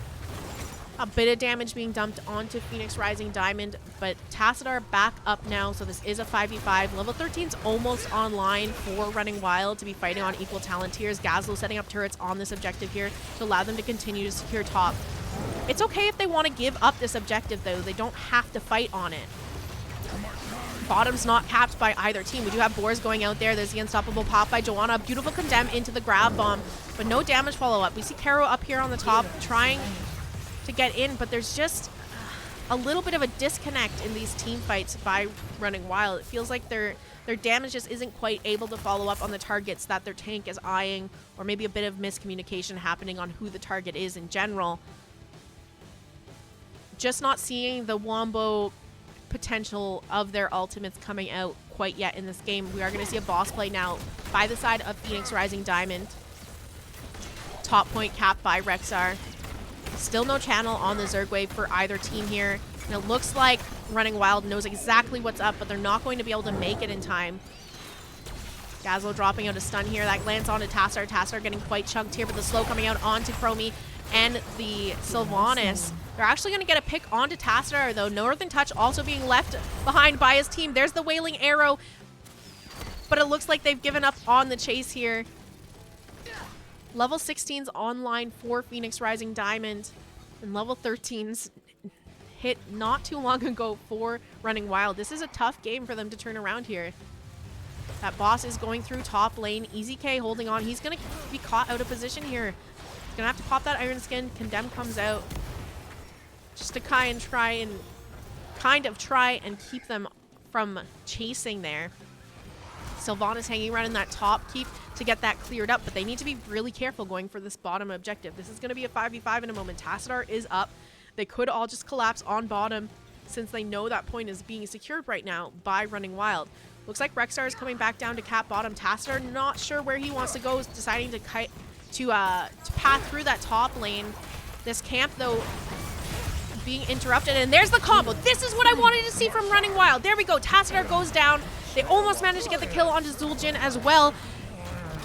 A bit of damage being dumped onto Phoenix Rising Diamond, but Tassadar back up now, so this is a 5v5. Level 13's almost online for Running Wild to be fighting on equal talent tiers. Gazlo setting up turrets on this objective here to allow them to continue to secure top. It's okay if they want to give up this objective, though. They don't have to fight on it. Bottom's not capped by either team. We do have Boars going out there. There's the unstoppable pop by Joanna. Beautiful condemn into the grab bomb, but no damage follow-up. We see Caro up here on the top trying to get in, but there's just a little bit of a disconnect in these team fights by Running Wild. It feels like their damage just isn't quite able to follow up on the targets that their tank is eyeing, or maybe a bit of miscommunication happening on who the target is in general. Just not seeing the Wombo potential of their ultimates coming out quite yet in this game. We are going to see a boss play now by the side of Phoenix Rising Diamond. Top point capped by Rexar. Still no channel on the Zerg wave for either team here. And it looks like Running Wild knows exactly what's up, but they're not going to be able to make it in time. Gazlo dropping out a stun here. That lands onto Tassadar. Tassadar getting quite chunked here, but the slow coming out onto Chromie and the Sylvanas. They're actually going to get a pick onto Tassadar, though. Northern Touch also being left behind by his team. There's the Wailing Arrow, but it looks like they've given up on the chase here. Level 16's online for Phoenix Rising Diamond, and level 13's hit not too long ago for Running Wild. This is a tough game for them to turn around here. That boss is going through top lane. EZK holding on. He's going to be caught out of position here. He's going to have to pop that Iron Skin. Condemn comes out just to kind of try and keep them from chasing there. Sylvanas hanging around in that top keep to get that cleared up, but they need to be really careful going for this bottom objective. This is going to be a 5v5 in a moment. Tassadar is up. They could all just collapse on bottom since they know that point is being secured right now by Running Wild. Looks like Rexstar is coming back down to cap bottom. Tassadar not sure where he wants to go, is deciding to path through that top lane. This camp, though, being interrupted, and there's the combo. This is what I wanted to see from Running Wild. There we go. Tassadar goes down. They almost managed to get the kill onto Zul'jin as well.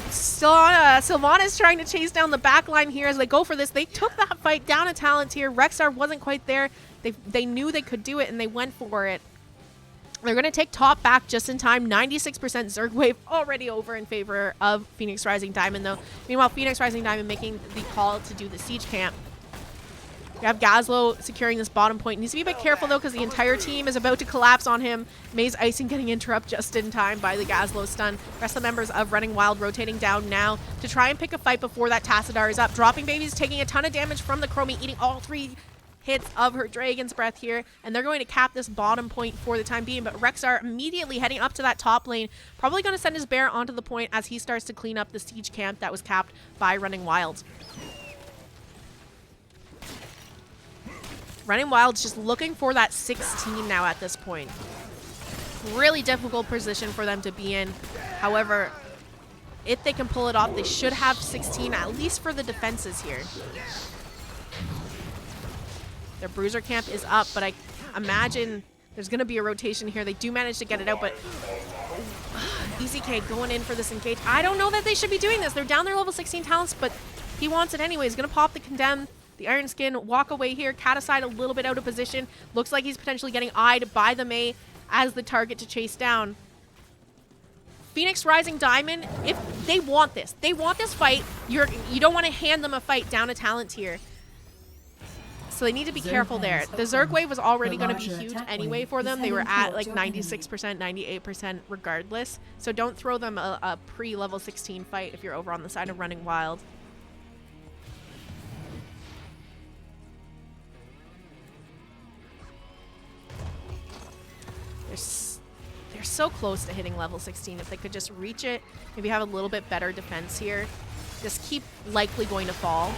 Sylvanas is trying to chase down the back line here as they go for this. They took that fight down a talent here. Rexstar wasn't quite there. They knew they could do it, and they went for it. They're going to take top back just in time. 96% Zerg wave already over in favor of Phoenix Rising Diamond, though. Meanwhile, Phoenix Rising Diamond making the call to do the siege camp. We have Gazlo securing this bottom point. Needs to be a bit careful, though, because the entire team is about to collapse on him. Maze icing getting interrupted just in time by the Gazlo stun. Rest of the members of Running Wild rotating down now to try and pick a fight before that Tassadar is up. Dropping Babies taking a ton of damage from the Chromie, eating all 3 hits of her Dragon's Breath here, and they're going to cap this bottom point for the time being, but Rexstar immediately heading up to that top lane, probably going to send his bear onto the point as he starts to clean up the siege camp that was capped by Running Wild. Running Wild's just looking for that 16 now at this point. Really difficult position for them to be in. However, if they can pull it off, they should have 16, at least for the defenses here. Their bruiser camp is up, but I imagine there's going to be a rotation here. They do manage to get it out, but EZK going in for this engage. I don't know that they should be doing this. They're down their level 16 talents, but he wants it anyway. He's going to pop the Condemn, the Iron Skin, walk away here. Cat aside a little bit out of position. Looks like he's potentially getting eyed by the Mei as the target to chase down. Phoenix Rising Diamond, if they want this fight. You don't want to hand them a fight down a talent here. So they need to be careful there. The Zerg wave was already going to be huge anyway for them. They were at like 96%, 98% regardless. So don't throw them a pre-level 16 fight if you're over on the side of Running Wild. They're so close to hitting level 16. If they could just reach it, maybe have a little bit better defense here. Just keep likely going to fall.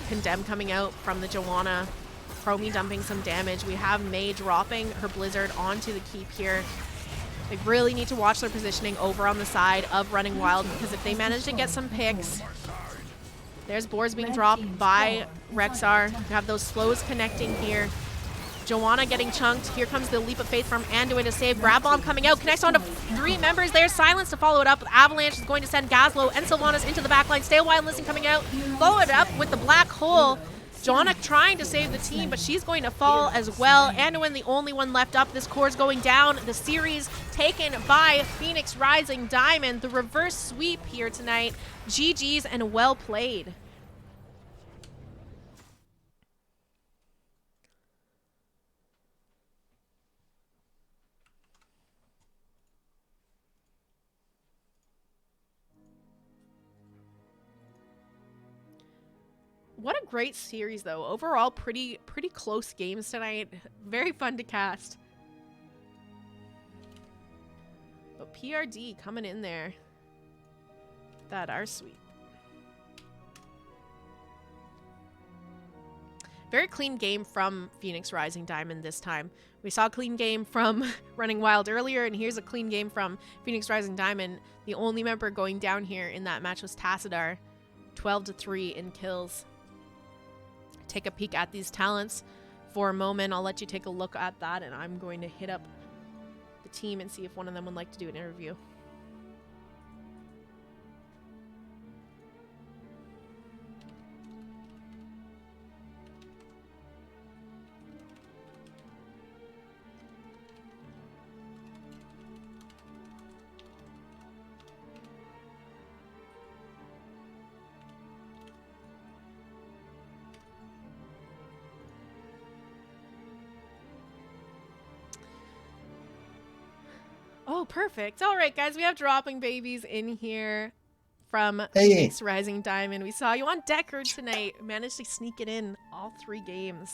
Condemn coming out from the Joanna. Chromie dumping some damage. We have Mei dropping her Blizzard onto the keep here. They really need to watch their positioning over on the side of Running Wild, because if they manage to get some picks... There's boards being dropped by Rexstar. You have those slows connecting here. Joanna getting chunked. Here comes the Leap of Faith from Anduin to save. Grab Bomb coming out. Connects onto 3 members. There's Silence to follow it up. Avalanche is going to send Gazlo and Sylvanas into the backline. Stay a while and listen coming out. Follow it up with the Black Hole. Joanna trying to save the team, but she's going to fall as well. Anduin the only one left up. This core's going down. The series taken by Phoenix Rising Diamond. The reverse sweep here tonight. GG's and well played. What a great series, though. Overall, pretty close games tonight. Very fun to cast. But PRD coming in there. That are sweet. Very clean game from Phoenix Rising Diamond this time. We saw a clean game from Running Wild earlier, and here's a clean game from Phoenix Rising Diamond. The only member going down here in that match was Tassadar. 12-3 in kills. Take a peek at these talents for a moment. I'll let you take a look at that, and I'm going to hit up the team and see if one of them would like to do an interview. Oh, perfect. All right, guys, we have Dropping Babies in here from Phoenix Rising Diamond. We saw you on Decker tonight. Managed to sneak it in all 3 games.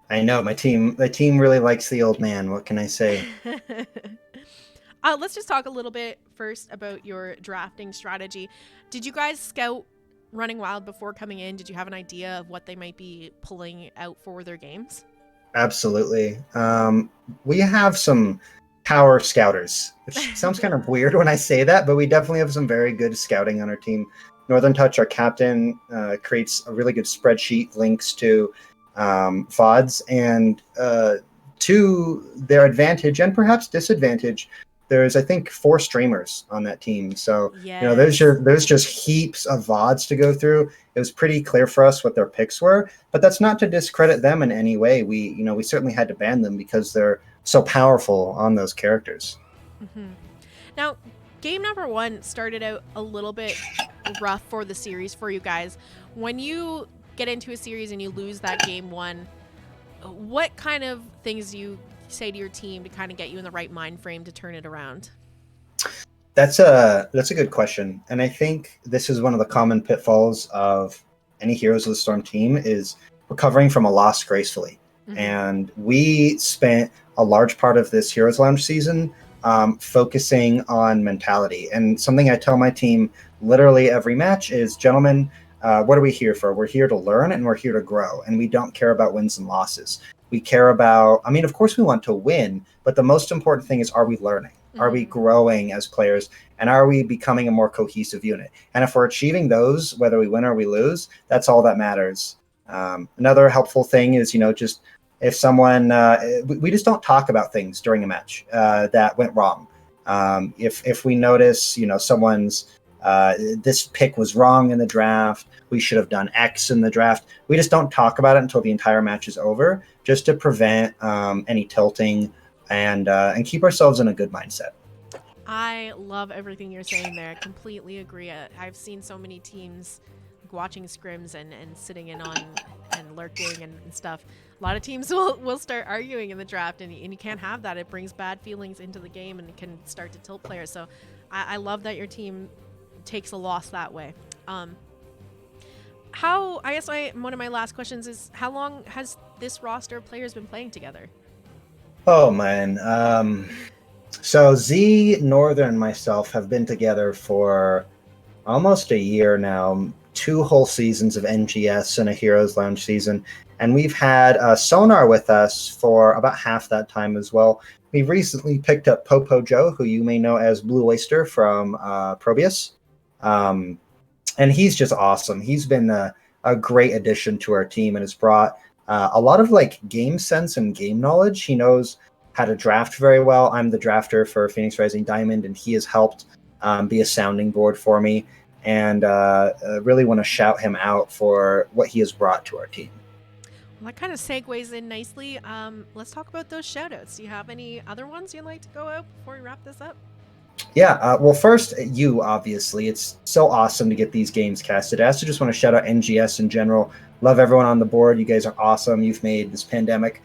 I know, my team really likes the old man. What can I say? Let's just talk a little bit first about your drafting strategy. Did you guys scout Running Wild before coming in? Did you have an idea of what they might be pulling out for their games? Absolutely. We have some power scouters, which sounds kind of weird when I say that, but we definitely have some very good scouting on our team. Northern Touch, our captain, creates a really good spreadsheet, links to VODs, and to their advantage and perhaps disadvantage, there's, I think, 4 streamers on that team. So, Yes. there's just heaps of VODs to go through. It was pretty clear for us what their picks were, but that's not to discredit them in any way. We certainly had to ban them because they're so powerful on those characters. Mm-hmm. Now, game number 1 started out a little bit rough for the series for you guys. When you get into a series and you lose that game 1, what kind of things do you say to your team to kind of get you in the right mind frame to turn it around? That's a good question, and I think this is one of the common pitfalls of any Heroes of the Storm team is recovering from a loss gracefully. Mm-hmm. And we spent a large part of this Heroes Lounge season focusing on mentality. And something I tell my team literally every match is, gentlemen, what are we here for? We're here to learn and we're here to grow, and we don't care about wins and losses. We care about, of course we want to win, but the most important thing is, are we learning? Mm-hmm. Are we growing as players? And are we becoming a more cohesive unit? And if we're achieving those, whether we win or we lose, that's all that matters. Another helpful thing is, just if someone, we just don't talk about things during a match that went wrong. If we notice, someone's, this pick was wrong in the draft, we should have done X in the draft, we just don't talk about it until the entire match is over, just to prevent any tilting and keep ourselves in a good mindset. I love everything you're saying there. I completely agree. I've seen so many teams watching scrims and sitting in on and lurking and stuff. A lot of teams will start arguing in the draft, and you can't have that. It brings bad feelings into the game and it can start to tilt players. So I love that your team takes a loss that way. One of my last questions is, how long has this roster of players been playing together? Oh man. So Z, Northern, and myself have been together for almost a year now, 2 whole seasons of NGS and a Heroes Lounge season. And we've had Sonar with us for about half that time as well. We've recently picked up Popo Joe, who you may know as Blue Oyster from Probius. And he's just awesome. He's been a great addition to our team and has brought a lot of game sense and game knowledge. He knows how to draft very well. I'm the drafter for Phoenix Rising Diamond, and he has helped be a sounding board for me. And really want to shout him out for what he has brought to our team. Well, that kind of segues in nicely. Let's talk about those shout-outs. Do you have any other ones you'd like to go out before we wrap this up? Yeah, well, first, you, obviously. It's so awesome to get these games casted. I also just want to shout out NGS in general. Love everyone on the board. You guys are awesome. You've made this pandemic,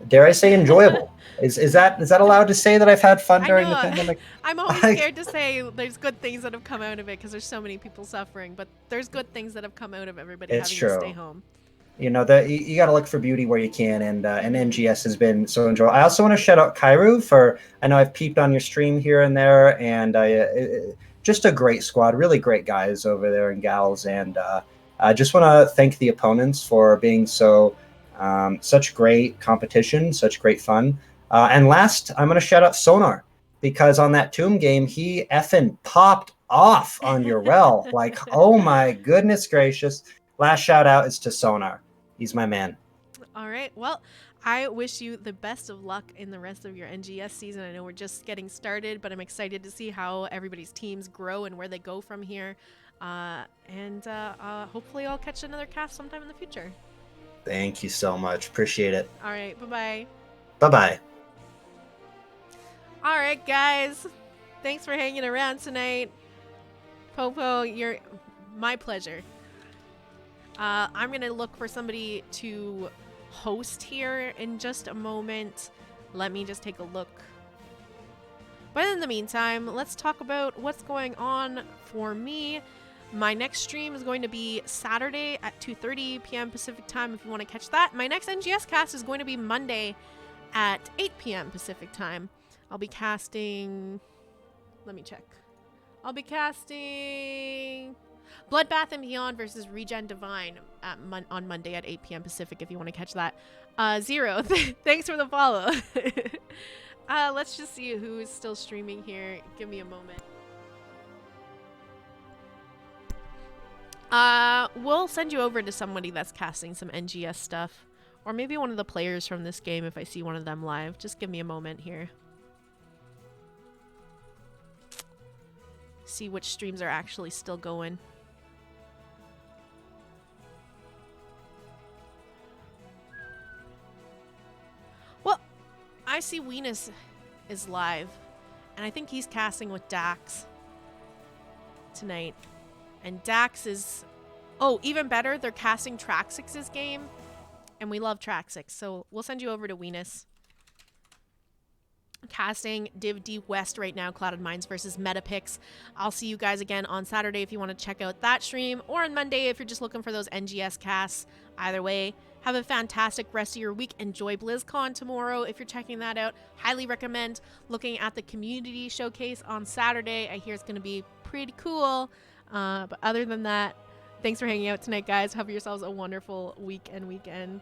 dare I say, enjoyable. Is that allowed to say that I've had fun during the pandemic? I'm always scared to say there's good things that have come out of it because there's so many people suffering, but there's good things that have come out of everybody having to stay home. You got to look for beauty where you can, and NGS has been so enjoyable. I also want to shout out Kairu for, I know I've peeped on your stream here and there, and just a great squad, really great guys over there and gals, and I just want to thank the opponents for being such great competition, such great fun. And last, I'm going to shout out Sonar, because on that Tomb game, he effing popped off on your well. Oh my goodness gracious. Last shout out is to Sonar. He's my man. All right. Well, I wish you the best of luck in the rest of your NGS season. I know we're just getting started, but I'm excited to see how everybody's teams grow and where they go from here. And hopefully I'll catch another cast sometime in the future. Thank you so much. Appreciate it. All right. Bye-bye. Bye-bye. All right, guys. Thanks for hanging around tonight. Popo, you're my pleasure. I'm going to look for somebody to host here in just a moment. Let me just take a look. But in the meantime, let's talk about what's going on for me. My next stream is going to be Saturday at 2:30 p.m. Pacific time if you want to catch that. My next NGS cast is going to be Monday at 8 p.m. Pacific time. I'll be casting Let me check. I'll be casting Bloodbath and Beyond versus Regen Divine on Monday at 8 p.m. Pacific if you want to catch that. Zero, thanks for the follow. Let's just see who is still streaming here. Give me a moment. We'll send you over to somebody that's casting some NGS stuff. Or maybe one of the players from this game if I see one of them live. Just give me a moment here. See which streams are actually still going. Well, I see Weenus is live. And I think he's casting with Dax tonight. And Dax is... Oh, even better, they're casting Traxxix's game. And we love Traxxix, so we'll send you over to Weenus. Casting Div D West right now, Clouded Minds versus Metapix. I'll see you guys again on Saturday if you want to check out that stream, or on Monday if you're just looking for those NGS casts. Either way, have a fantastic rest of your week. Enjoy BlizzCon tomorrow if you're checking that out. Highly recommend looking at the community showcase on Saturday. I hear it's going to be pretty cool. But other than that, thanks for hanging out tonight, guys. Have yourselves a wonderful week and weekend.